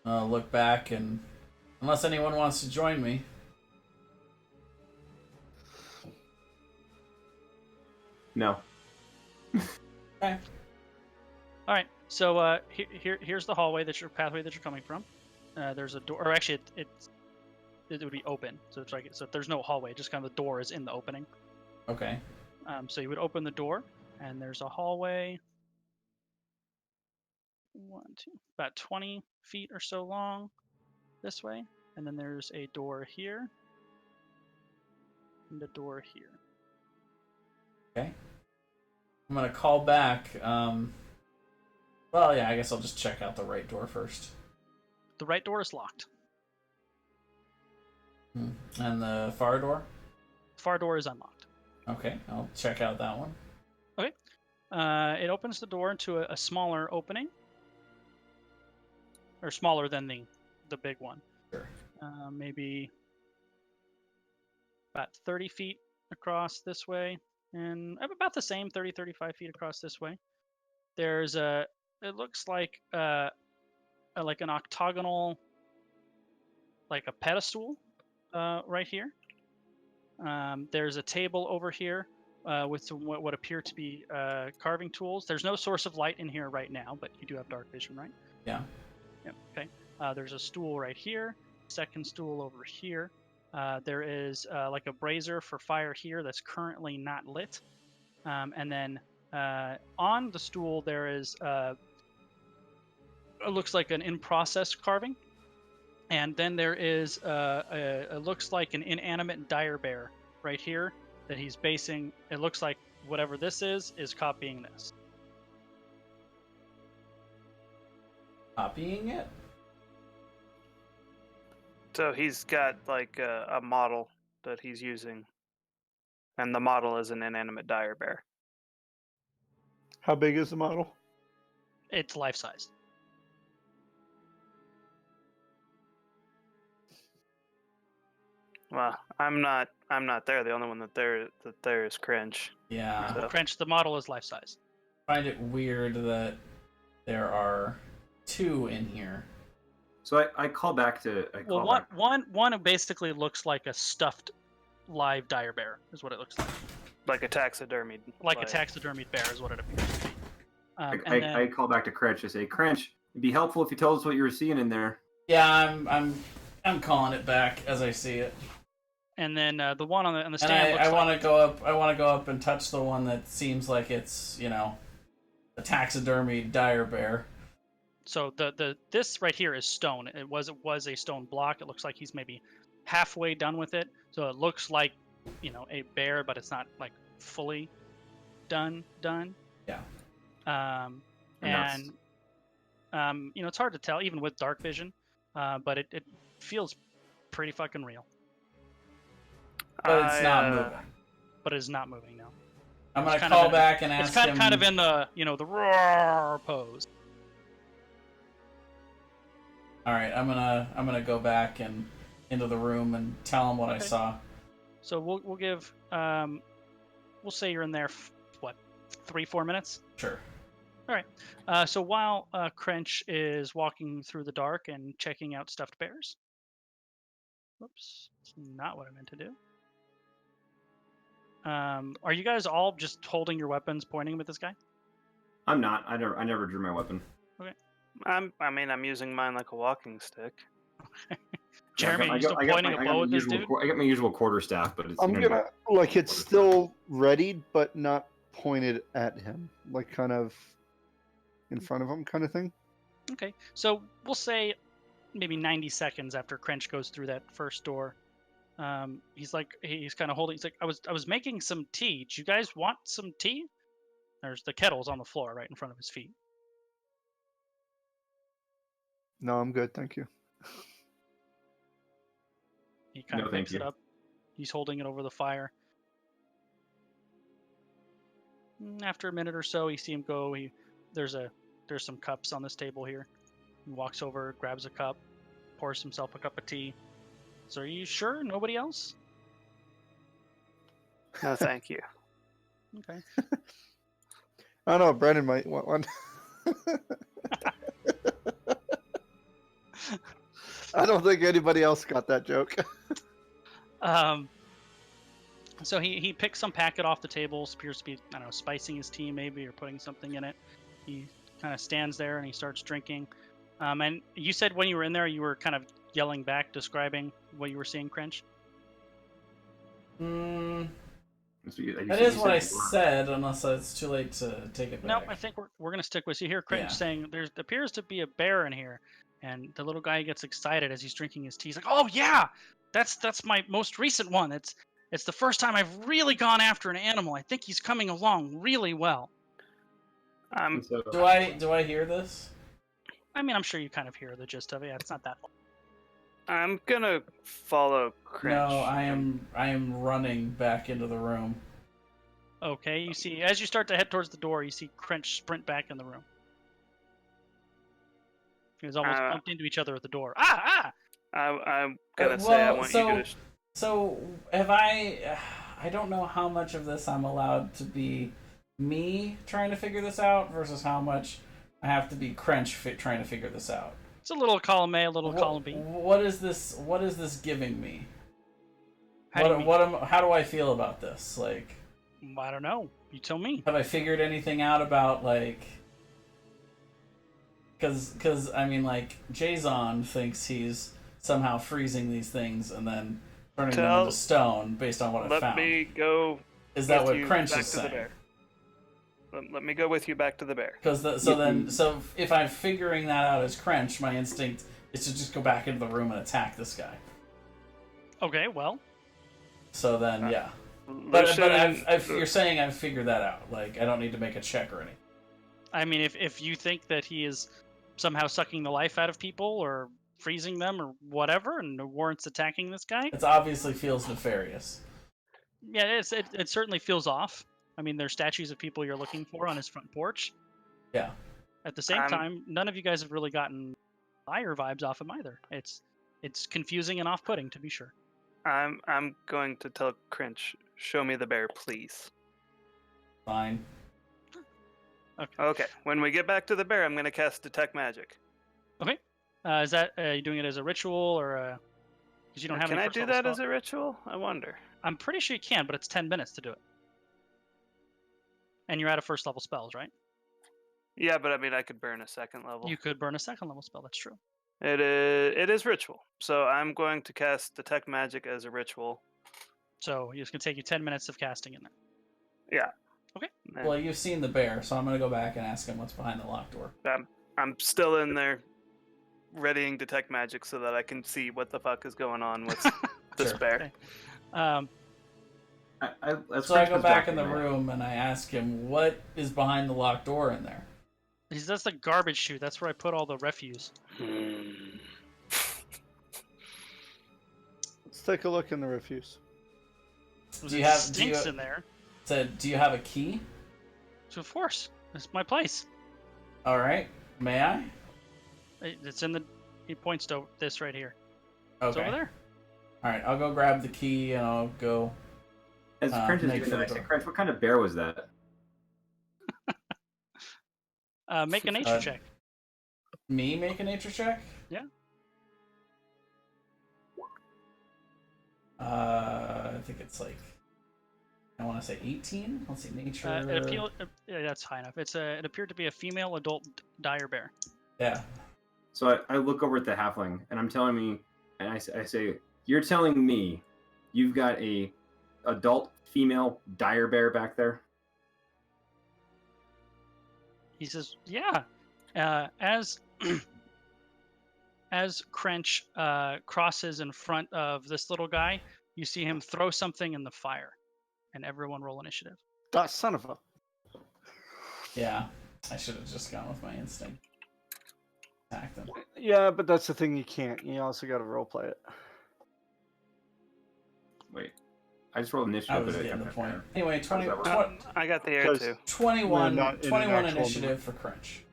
S1: I'll look back, and unless anyone wants to join me.
S4: No.
S1: Okay.
S3: All right. So here's the pathway that you're coming from. There's a door, or actually it would be open. So it's like, so there's no hallway, just kind of the door is in the opening.
S1: Okay.
S3: So you would open the door, and there's a hallway. About 20 feet or so long this way, and then there's a door here and a door here.
S1: Okay. I'm gonna call back. Well, yeah, I guess I'll just check out the right door first.
S3: The right door is locked.
S1: And the far door?
S3: Far door is unlocked.
S1: Okay, I'll check out that one.
S3: Okay. It opens the door into a smaller opening, or smaller than the big one.
S1: Sure.
S3: Maybe about 30 feet across this way, and about the same 35 feet across this way. There's it looks like like an octagonal, like a pedestal right here. There's a table over here with some what appear to be carving tools. There's no source of light in here right now, but you do have dark vision, right?
S1: Yeah.
S3: Yep. Okay. There's a stool right here. Second stool over here. There is like a brazier for fire here that's currently not lit. And then on the stool there is it looks like an in-process carving. And then there is it looks like an inanimate dire bear right here that he's basing. It looks like whatever this is copying this.
S1: Copying it?
S2: So he's got like a model that he's using, and the model is an inanimate dire bear.
S5: How big is the model?
S3: It's life-sized.
S2: Well, I'm not there. The only one that there is Cringe.
S1: Yeah.
S2: So-
S3: Crench, the model is life-size.
S1: find it weird that there are 2 in here.
S4: So I call back to.
S3: One basically looks like a stuffed live dire bear, is what it looks like.
S2: Like a taxidermied.
S3: Like a taxidermied bear is what it appears to be.
S4: I call back to Crench to say, Crench, it'd be helpful if you told us what you were seeing in there.
S1: Yeah, I'm calling it back as I see it.
S3: And then the one on the
S1: And
S3: stand.
S1: I want to go up. I want to go up and touch the one that seems like it's a taxidermied dire bear.
S3: So this right here is stone. It was a stone block. It looks like he's maybe halfway done with it. So it looks like a bear, but it's not like fully done.
S1: Yeah.
S3: It's hard to tell even with dark vision, but it feels pretty fucking real.
S1: But it's not moving.
S3: But it is not moving now.
S1: I'm gonna call back and ask him.
S3: It's kind of in the the roar pose.
S1: All right, I'm gonna go back and into the room and tell him what I saw.
S3: So we'll give we'll say you're in there 3-4 minutes.
S1: Sure.
S3: All right. So while Crench is walking through the dark and checking out stuffed bears. Whoops, that's not what I meant to do. Are you guys all just holding your weapons, pointing them at this guy?
S4: I'm not. I never drew my weapon.
S3: Okay.
S2: I'm using mine like a walking stick.
S3: Jeremy, you still pointing a bow at this dude?
S4: I got my usual quarterstaff, but it's.
S5: I'm gonna it's still readied, but not pointed at him, like kind of in front of him, kind of thing.
S3: Okay, so we'll say maybe 90 seconds after Crench goes through that first door. He's kind of holding. He's like, I was making some tea. Do you guys want some tea? There's the kettle's on the floor right in front of his feet.
S5: No, I'm good, thank you.
S3: He kind of picks it up. He's holding it over the fire. After a minute or so, you see him go. There's some cups on this table here. He walks over, grabs a cup, pours himself a cup of tea. So are you sure? Nobody else?
S2: No, thank you.
S3: Okay.
S5: I don't know, Brandon might want one. I don't think anybody else got that joke.
S3: So he picks some packet off the table, appears to be, I don't know, spicing his tea maybe, or putting something in it. He kind of stands there and he starts drinking. And you said when you were in there, you were kind of yelling back, describing what you were seeing, Crench?
S1: That is what I said, unless it's too late to take it back.
S3: No, I think we're going to stick with you here. Crench saying there appears to be a bear in here. And the little guy gets excited as he's drinking his tea. He's like, "Oh yeah, that's my most recent one. It's the first time I've really gone after an animal. I think he's coming along really well."
S1: Do I hear this?
S3: I mean, I'm sure you kind of hear the gist of it. Yeah, it's not that long.
S2: I'm gonna follow Crench.
S1: No, I am running back into the room.
S3: Okay, you see, as you start to head towards the door, you see Crench sprint back in the room. You guys almost bumped into each other at the door.
S2: I'm gonna say I want you to.
S1: So have I don't know how much of this I'm allowed to be me trying to figure this out versus how much I have to be Crench trying to figure this out.
S3: It's a little column A, a little column B.
S1: What is this giving me?
S3: How
S1: do I feel about this? Like,
S3: I don't know. You tell me.
S1: Have I figured anything out about like? Because I mean, like, Jason thinks he's somehow freezing these things and then turning them into stone based on what I found.
S2: Let me go.
S1: Is that what Crench is saying?
S2: Let me go with you back to the bear.
S1: So if I'm figuring that out as Crench, my instinct is to just go back into the room and attack this guy.
S3: Okay, well.
S1: So then, yeah. But you're saying I've figured that out. Like, I don't need to make a check or anything.
S3: I mean, if you think that he is somehow sucking the life out of people or freezing them or whatever and warrants attacking this guy.
S1: It obviously feels nefarious.
S3: Yeah, it certainly feels off. I mean, there's statues of people you're looking for on his front porch.
S1: Yeah.
S3: At the same time, none of you guys have really gotten fire vibes off him either. It's confusing and off-putting, to be sure.
S2: I'm going to tell Crench, show me the bear, please.
S1: Fine.
S2: Okay. When we get back to the bear, I'm gonna cast Detect Magic.
S3: Okay. Is that you doing it as a ritual or? Because you don't have
S2: Can
S3: any
S2: I
S3: first
S2: do
S3: level
S2: that
S3: spell.
S2: as a ritual? I wonder.
S3: I'm pretty sure you can, but it's 10 minutes to do it. And you're out of first level spells, right?
S2: Yeah, but I mean, I could burn a second level.
S3: You could burn a second level spell. That's true.
S2: It is ritual. So I'm going to cast Detect Magic as a ritual.
S3: So it's gonna take you 10 minutes of casting in there.
S2: Yeah.
S3: Okay.
S2: And
S1: Well, you've seen the bear, so I'm gonna go back and ask him what's behind the locked door.
S2: I'm still in there, readying Detect Magic so that I can see what the fuck is going on with this
S1: Sure.
S2: bear.
S3: Okay. Um,
S1: So I go back in the room and I ask him what is behind the locked door in there.
S3: that's the garbage chute. That's where I put all the refuse.
S5: Let's take a look in the refuse.
S3: It stinks in there.
S1: Do you have a key?
S3: So of course, it's my place.
S1: All right. May I?
S3: It's in the. He points to this right here.
S1: Okay.
S3: It's over there.
S1: All right. I'll go grab the key and I'll go.
S4: As Crunch is
S1: make
S4: doing
S1: for the
S4: that, I say,
S1: door.
S4: Crunch, what kind of bear was that?
S3: Make a nature check.
S1: Me make a nature check?
S3: Yeah.
S1: I think it's like. I want to say 18. Let's see, nature.
S3: Yeah, that's high enough. It appeared to be a female adult dire bear.
S1: Yeah.
S4: So I look over at the halfling, and I say, you're telling me you've got a adult female dire bear back there?
S3: He says, "Yeah." As as Crench crosses in front of this little guy, you see him throw something in the fire, and everyone roll initiative.
S5: That son of a.
S1: Yeah. I should have just gone with my instinct. Attack them.
S5: Yeah, but that's the thing you can't. You also got to roleplay it.
S4: Wait, I just rolled
S1: I
S4: initiative.
S1: was
S4: but
S1: getting the
S4: got
S1: point.
S4: there.
S1: Anyway,
S4: How does that work?
S1: 20,
S2: I got the air
S5: Because-
S2: too.
S1: 21,
S5: We're not in an
S1: 21
S5: actual
S1: initiative for Crunch.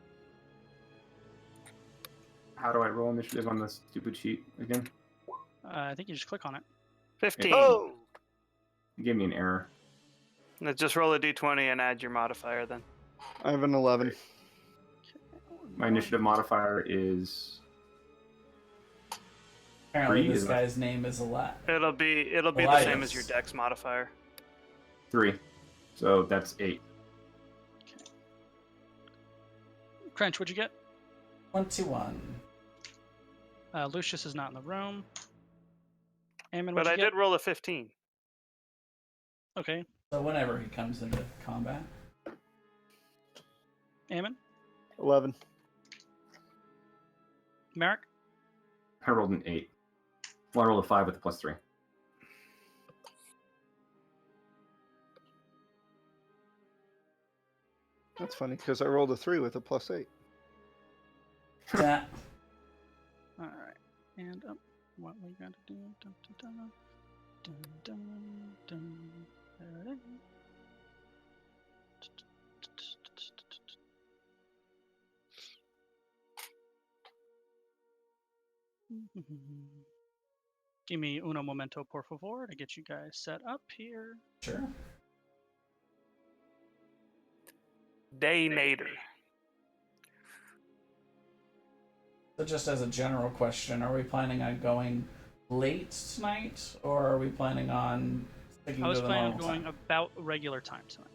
S4: How do I roll initiative on this stupid sheet again?
S3: I think you just click on it.
S2: 15.
S5: Oh!
S4: You gave me an error.
S2: Now just roll a d20 and add your modifier then.
S5: I have an 11.
S4: My initiative modifier is
S1: Apparently,
S4: 3,
S1: this
S4: isn't it?
S1: guy's name is Alat.
S2: It'll be the
S1: Elias.
S2: same as your dex modifier.
S4: 3. So that's 8.
S3: Crench, what'd you get?
S1: 21.
S3: Lucius is not in the room. Ammon,
S2: But
S3: what'd
S2: I
S3: you get?
S2: did roll a 15.
S3: Okay.
S1: So whenever he comes into combat.
S3: Ammon?
S5: 11.
S3: Merrick?
S4: I rolled an 8. Well, I rolled a 5 with a +3.
S5: That's funny because I rolled a 3 with a +8.
S1: Yeah.
S3: All right. And what we got to do? Dun, dun, dun, dun, dun, dun, dun. Give me uno momento, por favor, to get you guys set up here.
S1: Sure.
S2: Daynator.
S1: So just as a general question, are we planning on going late tonight, or are we planning on sticking
S3: I was
S1: to the
S3: planning on
S1: normal
S3: going
S1: time?
S3: about regular time tonight.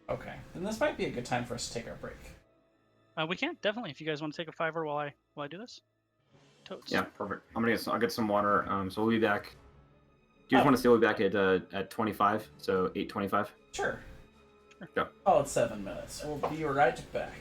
S1: Okay. Then this might be a good time for us to take our break.
S3: We can definitely if you guys want to take a 5 while I do this. Totes.
S4: Yeah, perfect. I'll get some water. So we'll be back. Do you guys want to say we'll be back at 25? So 8:25.
S1: Sure.
S4: Go.
S1: Oh, it's 7 minutes. We'll be right back.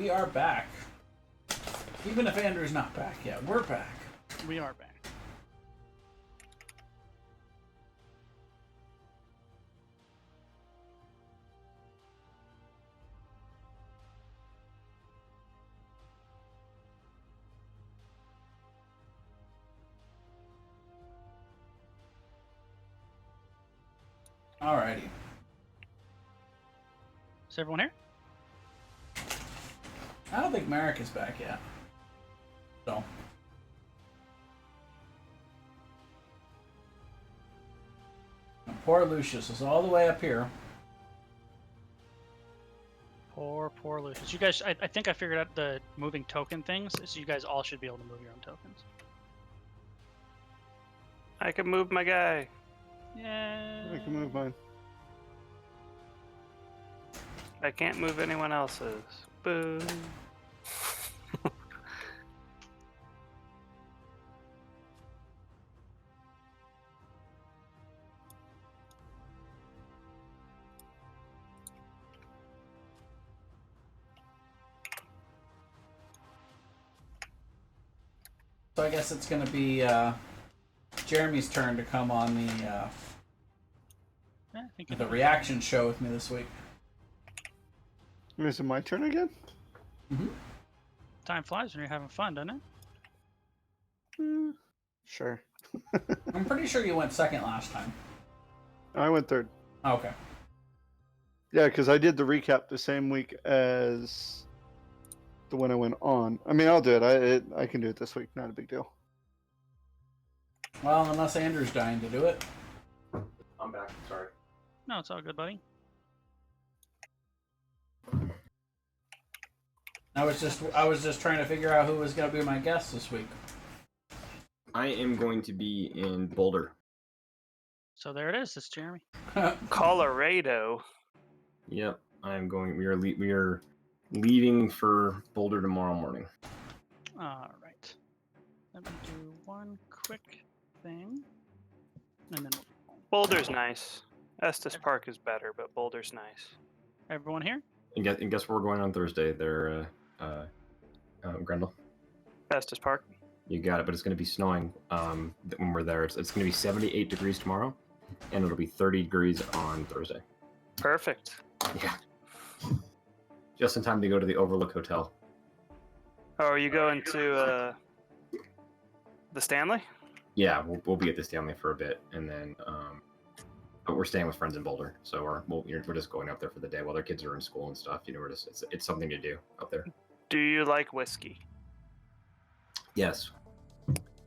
S1: we are back. Even if Andrew's not back yet, we're back.
S3: We are back.
S1: Alrighty.
S3: Is everyone here?
S1: I don't think Merrick is back yet. So. And poor Lucius is all the way up here.
S3: Poor Lucius. You guys, I think I figured out the moving token things, so you guys all should be able to move your own tokens.
S2: I can move my guy.
S3: Yeah.
S5: I can move mine.
S2: I can't move anyone else's. Boo.
S1: So I guess it's going to be Jeremy's turn to come on
S3: Yeah, I think
S1: the reaction show with me this week.
S5: Is it my turn again?
S1: Mm-hmm.
S3: time flies when you're having fun, doesn't it?
S5: Sure.
S1: I'm pretty sure you went second last time.
S5: I went third.
S1: Okay.
S5: Yeah, because I did the recap the same week as the one I went on. I mean, I'll do it. I can do it this week. Not a big deal.
S1: Well, unless Andrew's dying to do it.
S4: I'm back. Sorry.
S3: No, it's all good, buddy.
S1: I was just trying to figure out who was going to be my guest this week.
S4: I am going to be in Boulder.
S3: So there it is. It's Jeremy.
S2: Colorado.
S4: Yep, I'm going. We are leaving for Boulder tomorrow morning.
S3: All right. Let me do one quick thing, and then
S2: Boulder's nice. Estes Park is better, but Boulder's nice.
S3: everyone here.
S4: And guess where we're going on Thursday? There, Grendel.
S2: Estes Park.
S4: You got it, but it's going to be snowing when we're there. It's going to be 78 degrees tomorrow, and it'll be 30 degrees on Thursday.
S2: Perfect.
S4: Yeah. Just in time to go to the Overlook Hotel.
S2: Oh, are you going to the Stanley?
S4: Yeah, we'll be at the Stanley for a bit, and then but we're staying with friends in Boulder, so we're just going up there for the day while their kids are in school and stuff. You know, it's something to do up there.
S2: Do you like whiskey?
S4: Yes.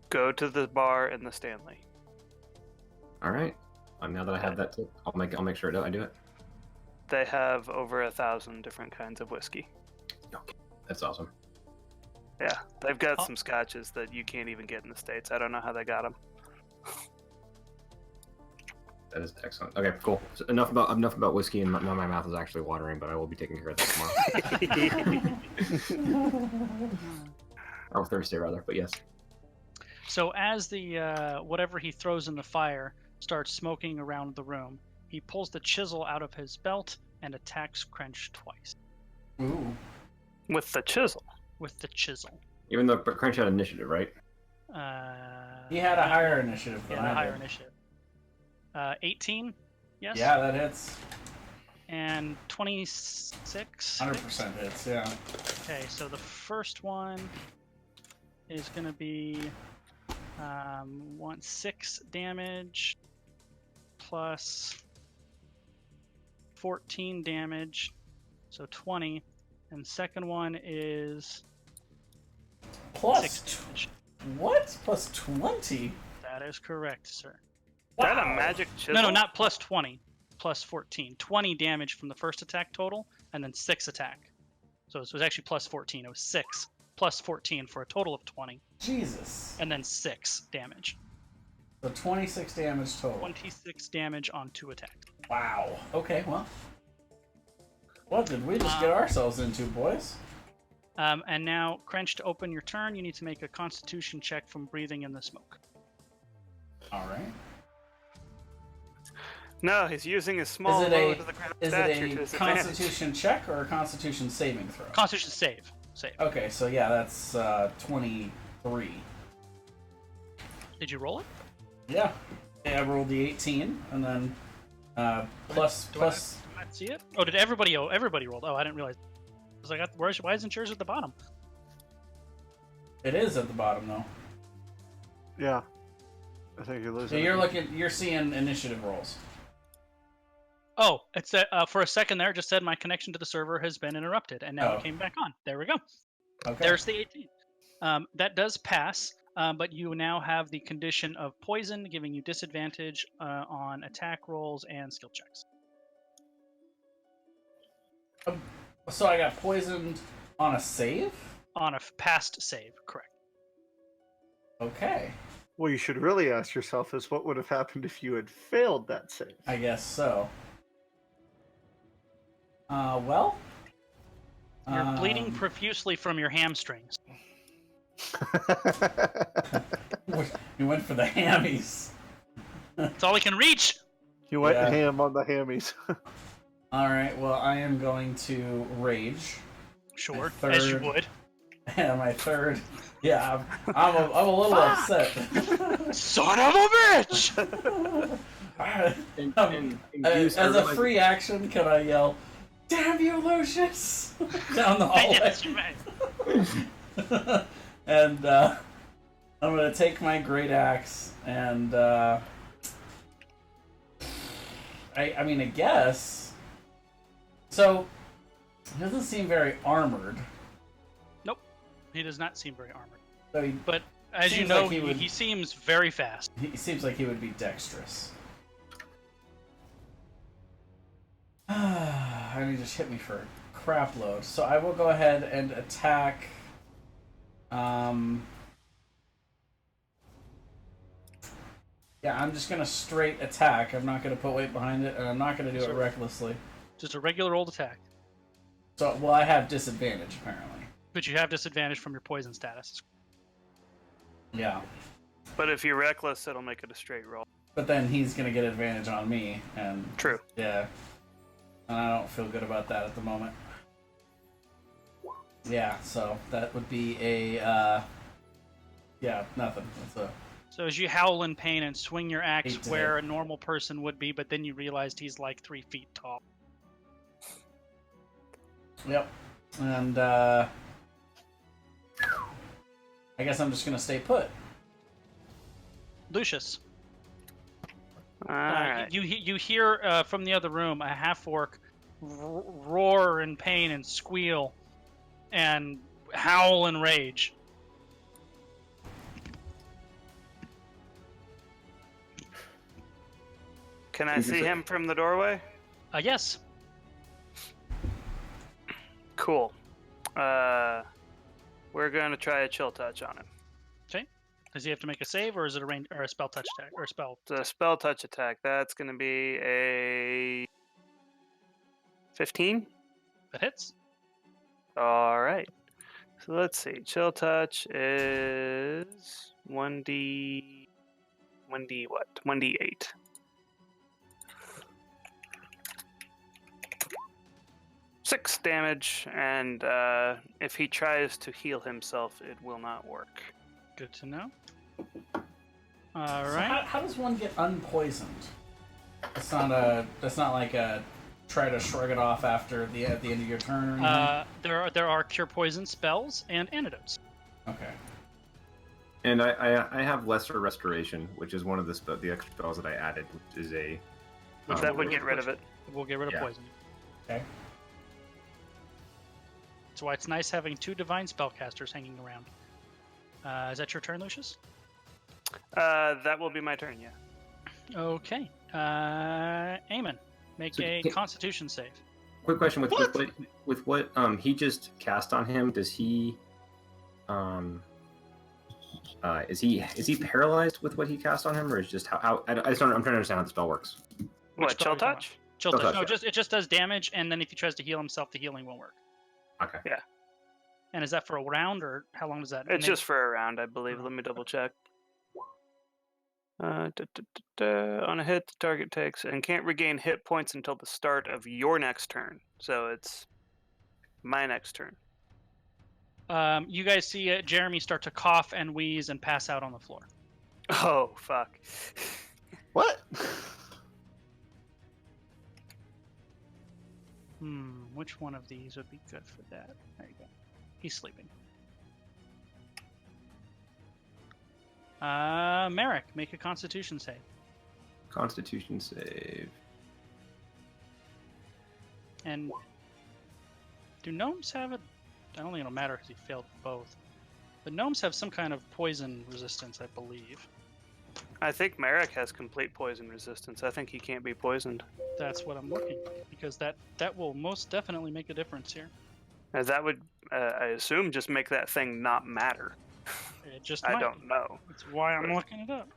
S2: Go to the bar in the Stanley.
S4: All right. Now that I have that tip, I'll make sure I do it.
S2: They have over 1,000 different kinds of whiskey.
S4: Okay. That's awesome.
S2: Yeah, they've got some scotches that you can't even get in the States. I don't know how they got them.
S4: That is excellent. Okay, cool. So enough about whiskey, and now my mouth is actually watering, but I will be taking care of that tomorrow. Or Thursday, rather, but yes.
S3: So as the whatever he throws in the fire starts smoking around the room, he pulls the chisel out of his belt and attacks Crench twice.
S1: Ooh.
S2: With the chisel.
S3: With the chisel.
S4: Even though Crunch had initiative, right?
S1: He had a higher initiative
S3: Yeah,
S1: than
S3: a
S1: I
S3: higher
S1: did.
S3: initiative. 18, yes?
S1: Yeah, that hits.
S3: And 26?
S1: 100% hits, yeah.
S3: Okay, so the first one is going to be 6 damage plus 14 damage, so 20. And second one is
S1: Plus
S3: 6 damage.
S1: What? Plus 20?
S3: That is correct, sir.
S2: Is that a magic chisel?
S3: No, not plus 20. Plus 14. 20 damage from the first attack total, and then 6 attack. So it was actually plus 14. It was 6 plus 14 for a total of 20.
S1: Jesus.
S3: And then 6 damage.
S1: So 26 damage total.
S3: 26 damage on 2 attacks.
S1: Wow. Okay, well. What did we just get ourselves into, boys?
S3: And now, Crench, to open your turn, you need to make a Constitution check from breathing in the smoke.
S1: All right.
S2: No, he's using his small
S1: Is it
S2: low
S1: a
S2: to the ground
S1: is
S2: stature
S1: it
S2: to
S1: a
S2: his advantage.
S1: Constitution check or a Constitution saving throw?
S3: Constitution save. Save.
S1: Okay, so yeah, that's 23.
S3: Did you roll it?
S1: Yeah. I rolled the 18, and then plus.
S3: Do I see it? Oh, did everybody rolled? Oh, I didn't realize. I was like, why isn't yours at the bottom?
S1: It is at the bottom though.
S5: Yeah. I think you're losing.
S1: So you're seeing initiative rolls.
S3: Oh, it's for a second there. It just said my connection to the server has been interrupted, and now
S1: Oh.
S3: it came back on. There we go.
S1: Okay.
S3: There's the 18. That does pass, but you now have the condition of poison, giving you disadvantage on attack rolls and skill checks.
S1: So I got poisoned on a save?
S3: On a past save, correct.
S1: Okay.
S5: What you should really ask yourself is what would have happened if you had failed that save.
S1: I guess so. Well.
S3: You're bleeding profusely from your hamstrings.
S1: You went for the hammies.
S3: That's all he can reach.
S5: You went
S1: Yeah.
S5: ham on the hammies.
S1: Alright, well, I am going to rage.
S3: Sure,
S1: My
S3: as you
S1: third-
S3: would.
S1: And my third. Yeah, I'm a little upset.
S3: Son of a bitch!
S1: As a free action, can I yell, "Damn you, Lucius!" down the hallway?
S3: Yes, you may.
S1: And I'm gonna take my great axe and I mean, I guess. So it doesn't seem very armored.
S3: He does not seem very armored.
S1: So
S3: But as you
S1: Seems
S3: know,
S1: like he would-
S3: he seems very fast.
S1: he seems like he would be dexterous. And he just hit me for a crap load. So I will go ahead and attack. Yeah, I'm just gonna straight attack. I'm not gonna put weight behind it, and I'm not gonna do it
S3: Sure.
S1: recklessly.
S3: Just a regular old attack.
S1: So, well, I have disadvantage apparently.
S3: But you have disadvantage from your poison status.
S1: Yeah,
S2: But if you're reckless, it'll make it a straight roll.
S1: but then he's gonna get advantage on me, and
S2: True.
S1: yeah, and I don't feel good about that at the moment. Yeah, so that would be a yeah, nothing. That's a
S3: So as you howl in pain and swing your axe
S1: 8 to
S3: where
S1: hit.
S3: a normal person would be, but then you realized he's like 3 feet tall.
S1: yep, and I guess I'm just gonna stay put.
S3: Lucius,
S2: Alright.
S3: you hear from the other room a half-orc roar in pain and squeal and howl in rage.
S2: Can I see him from the doorway?
S3: Yes.
S2: Cool. We're going to try a chill touch on him.
S3: Does he have to make a save, or is it a range or a spell touch attack or a spell?
S2: The spell touch attack, that's going to be a 15.
S3: That hits.
S2: All right. So let's see. Chill touch is 1d what? 1d8. Six damage, and if he tries to heal himself, it will not work.
S3: Good to know. All
S1: So
S3: right.
S1: how does one get unpoisoned? It's not like a try to shrug it off after at the end of your turn or anything.
S3: There are cure poison spells and antidotes.
S1: Okay.
S4: And I have lesser restoration, which is one of the extra spells that I added, which is a.
S2: That would get rid of it.
S3: We'll get rid of
S4: Yeah.
S3: poison.
S1: Okay.
S3: That's why it's nice having 2 divine spellcasters hanging around. Is that your turn, Lucius?
S2: That will be my turn, yeah.
S3: Okay. Eamon, make
S4: So
S3: a
S4: can-
S3: Constitution save.
S4: Quick question: with what he just cast on him, does he is he paralyzed with what he cast on him, or is just how I just don't, I'm trying to understand how the spell works.
S2: What,
S3: spell
S2: chill
S3: are you
S2: touch?
S3: Chill
S4: Chill
S3: touch.
S4: touch,
S3: No,
S4: yeah.
S3: it just does damage, and then if he tries to heal himself, the healing won't work.
S4: Okay.
S3: And is that for a round, or how long does that?
S2: It's just for a round, I believe. Let me double check. On a hit, the target takes and can't regain hit points until the start of your next turn. So it's my next turn.
S3: You guys see Jeremy start to cough and wheeze and pass out on the floor.
S2: Oh, fuck.
S5: What?
S3: Which one of these would be good for that? There you go. He's sleeping. Merrick, make a Constitution save.
S4: Constitution save.
S3: And do gnomes have it? I don't think it'll matter because he failed both. But gnomes have some kind of poison resistance, I believe.
S2: I think Merrick has complete poison resistance. I think he can't be poisoned.
S3: That's what I'm looking for, because that will most definitely make a difference here.
S2: As that would, I assume, just make that thing not matter.
S3: It just
S2: I
S3: might.
S2: don't know.
S3: That's why I'm looking it up.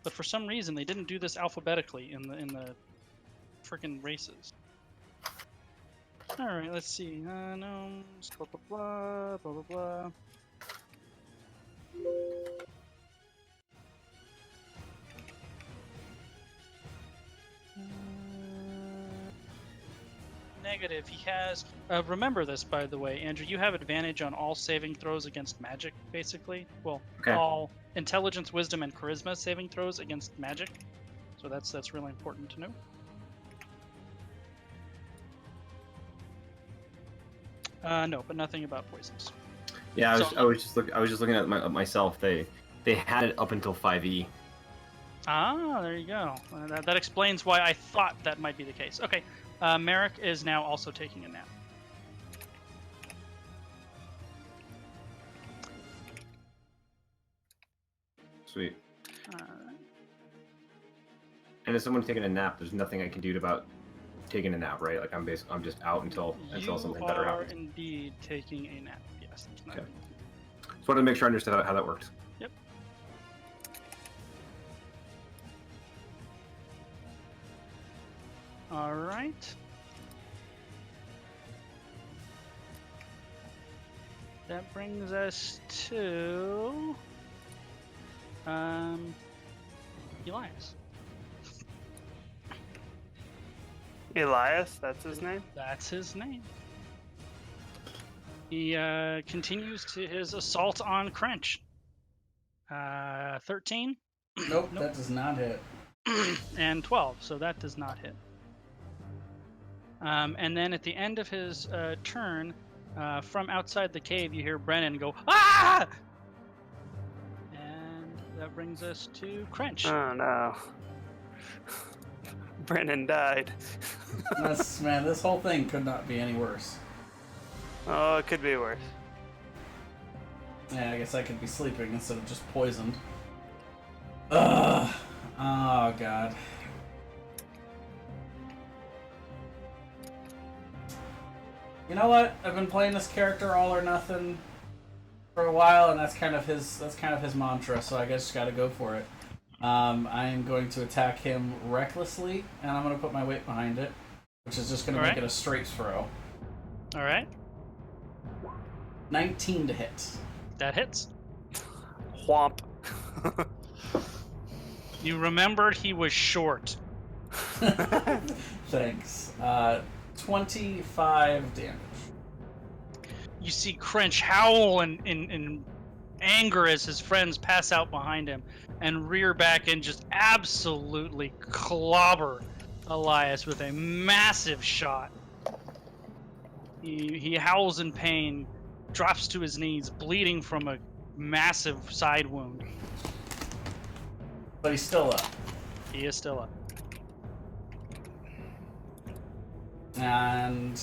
S3: But for some reason, they didn't do this alphabetically in the freaking races. All right, let's see. Gnomes, blah blah blah, blah blah blah. Negative. He has. Remember this, by the way, Andrew. You have advantage on all saving throws against magic, basically. Well,
S4: Okay.
S3: all intelligence, wisdom, and charisma saving throws against magic. So that's really important to know. No, but nothing about poisons.
S4: Yeah,
S3: So-
S4: I was just looking at myself. They had it up until 5e.
S3: Ah, there you go. That explains why I thought that might be the case. Okay, Merrick is now also taking a nap.
S4: Sweet.
S3: Alright.
S4: And if someone's taking a nap, there's nothing I can do about taking a nap, right? Like I'm just out until something better
S3: You are
S4: happens.
S3: indeed taking a nap. Yes. There's
S4: Okay.
S3: nothing.
S4: Just wanted to make sure I understood how that worked.
S3: Yep. All right. That brings us to Elias.
S2: Elias, that's his name?
S3: That's his name. He continues to his assault on Crench. 13
S1: Nope,
S3: Nope.
S1: that does not hit.
S3: and 12, so that does not hit. And then at the end of his turn, from outside the cave, you hear Brennan go, "Ah!" And that brings us to Crench.
S2: Oh no. Brennan died.
S1: Man, this whole thing could not be any worse.
S2: Oh, it could be worse.
S1: Yeah, I guess I could be sleeping instead of just poisoned. Ugh. Oh, God. You know what? I've been playing this character all or nothing for a while, and that's kind of his mantra. So I guess got to go for it. I am going to attack him recklessly, and I'm going to put my weight behind it, which is just going to make
S3: Alright.
S1: it a straight throw.
S3: All right,
S1: 19 to hit.
S3: that hits.
S2: Whomp.
S3: You remembered he was short.
S1: Thanks. 25 damage.
S3: You see Crench howl in anger as his friends pass out behind him and rear back and just absolutely clobber Elias with a massive shot. He howls in pain, drops to his knees, bleeding from a massive side wound.
S1: But he's still up.
S3: He is still up.
S1: And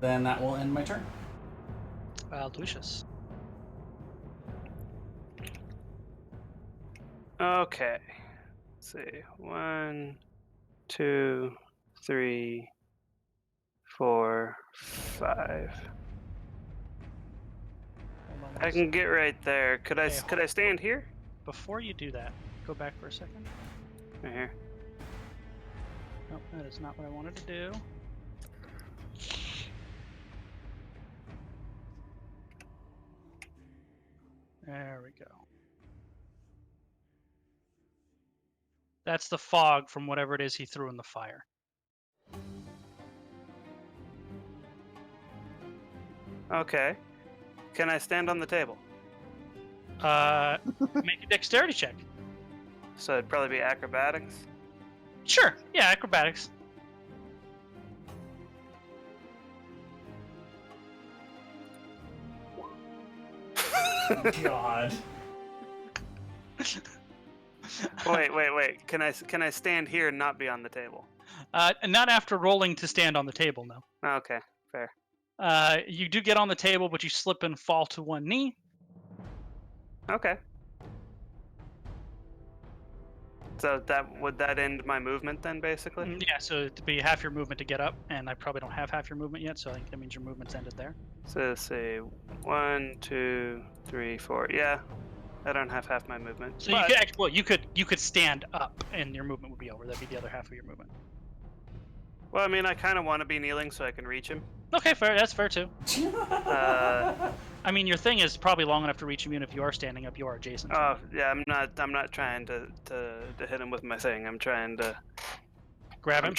S1: then that will end my turn.
S3: Lucius.
S2: Okay. Let's see. 1, 2, 3, 4, 5.
S3: Hold on
S2: I
S3: one
S2: can get right there. Could I
S3: Okay,
S2: could I stand here?
S3: Before you do that, go back for a second.
S2: Right here.
S3: Nope, that is not what I wanted to do. There we go. That's the fog from whatever it is he threw in the fire.
S2: Okay. Can I stand on the table?
S3: Make a dexterity check.
S2: So it'd probably be acrobatics.
S3: Sure. Yeah, acrobatics.
S1: God.
S2: Wait. Can I stand here and not be on the table?
S3: Not after rolling to stand on the table, no.
S2: Okay, fair.
S3: You do get on the table, but you slip and fall to one knee.
S2: Okay. So would that end my movement then, basically?
S3: Yeah, so it'd be half your movement to get up, and I probably don't have half your movement yet, so I think that means your movement's ended there.
S2: So let's see, 1, 2, 3, 4. Yeah, I don't have half my movement.
S3: So
S2: but-
S3: you could well, you could stand up, and your movement would be over. That'd be the other half of your movement.
S2: Well, I mean, I kind of want to be kneeling so I can reach him.
S3: Okay, fair. That's fair too.
S2: Uh,
S3: I mean, your thing is probably long enough to reach him, even if you are standing up. You are adjacent. To
S2: Oh
S3: him.
S2: yeah, I'm not trying to hit him with my thing. I'm trying to
S3: Grab him.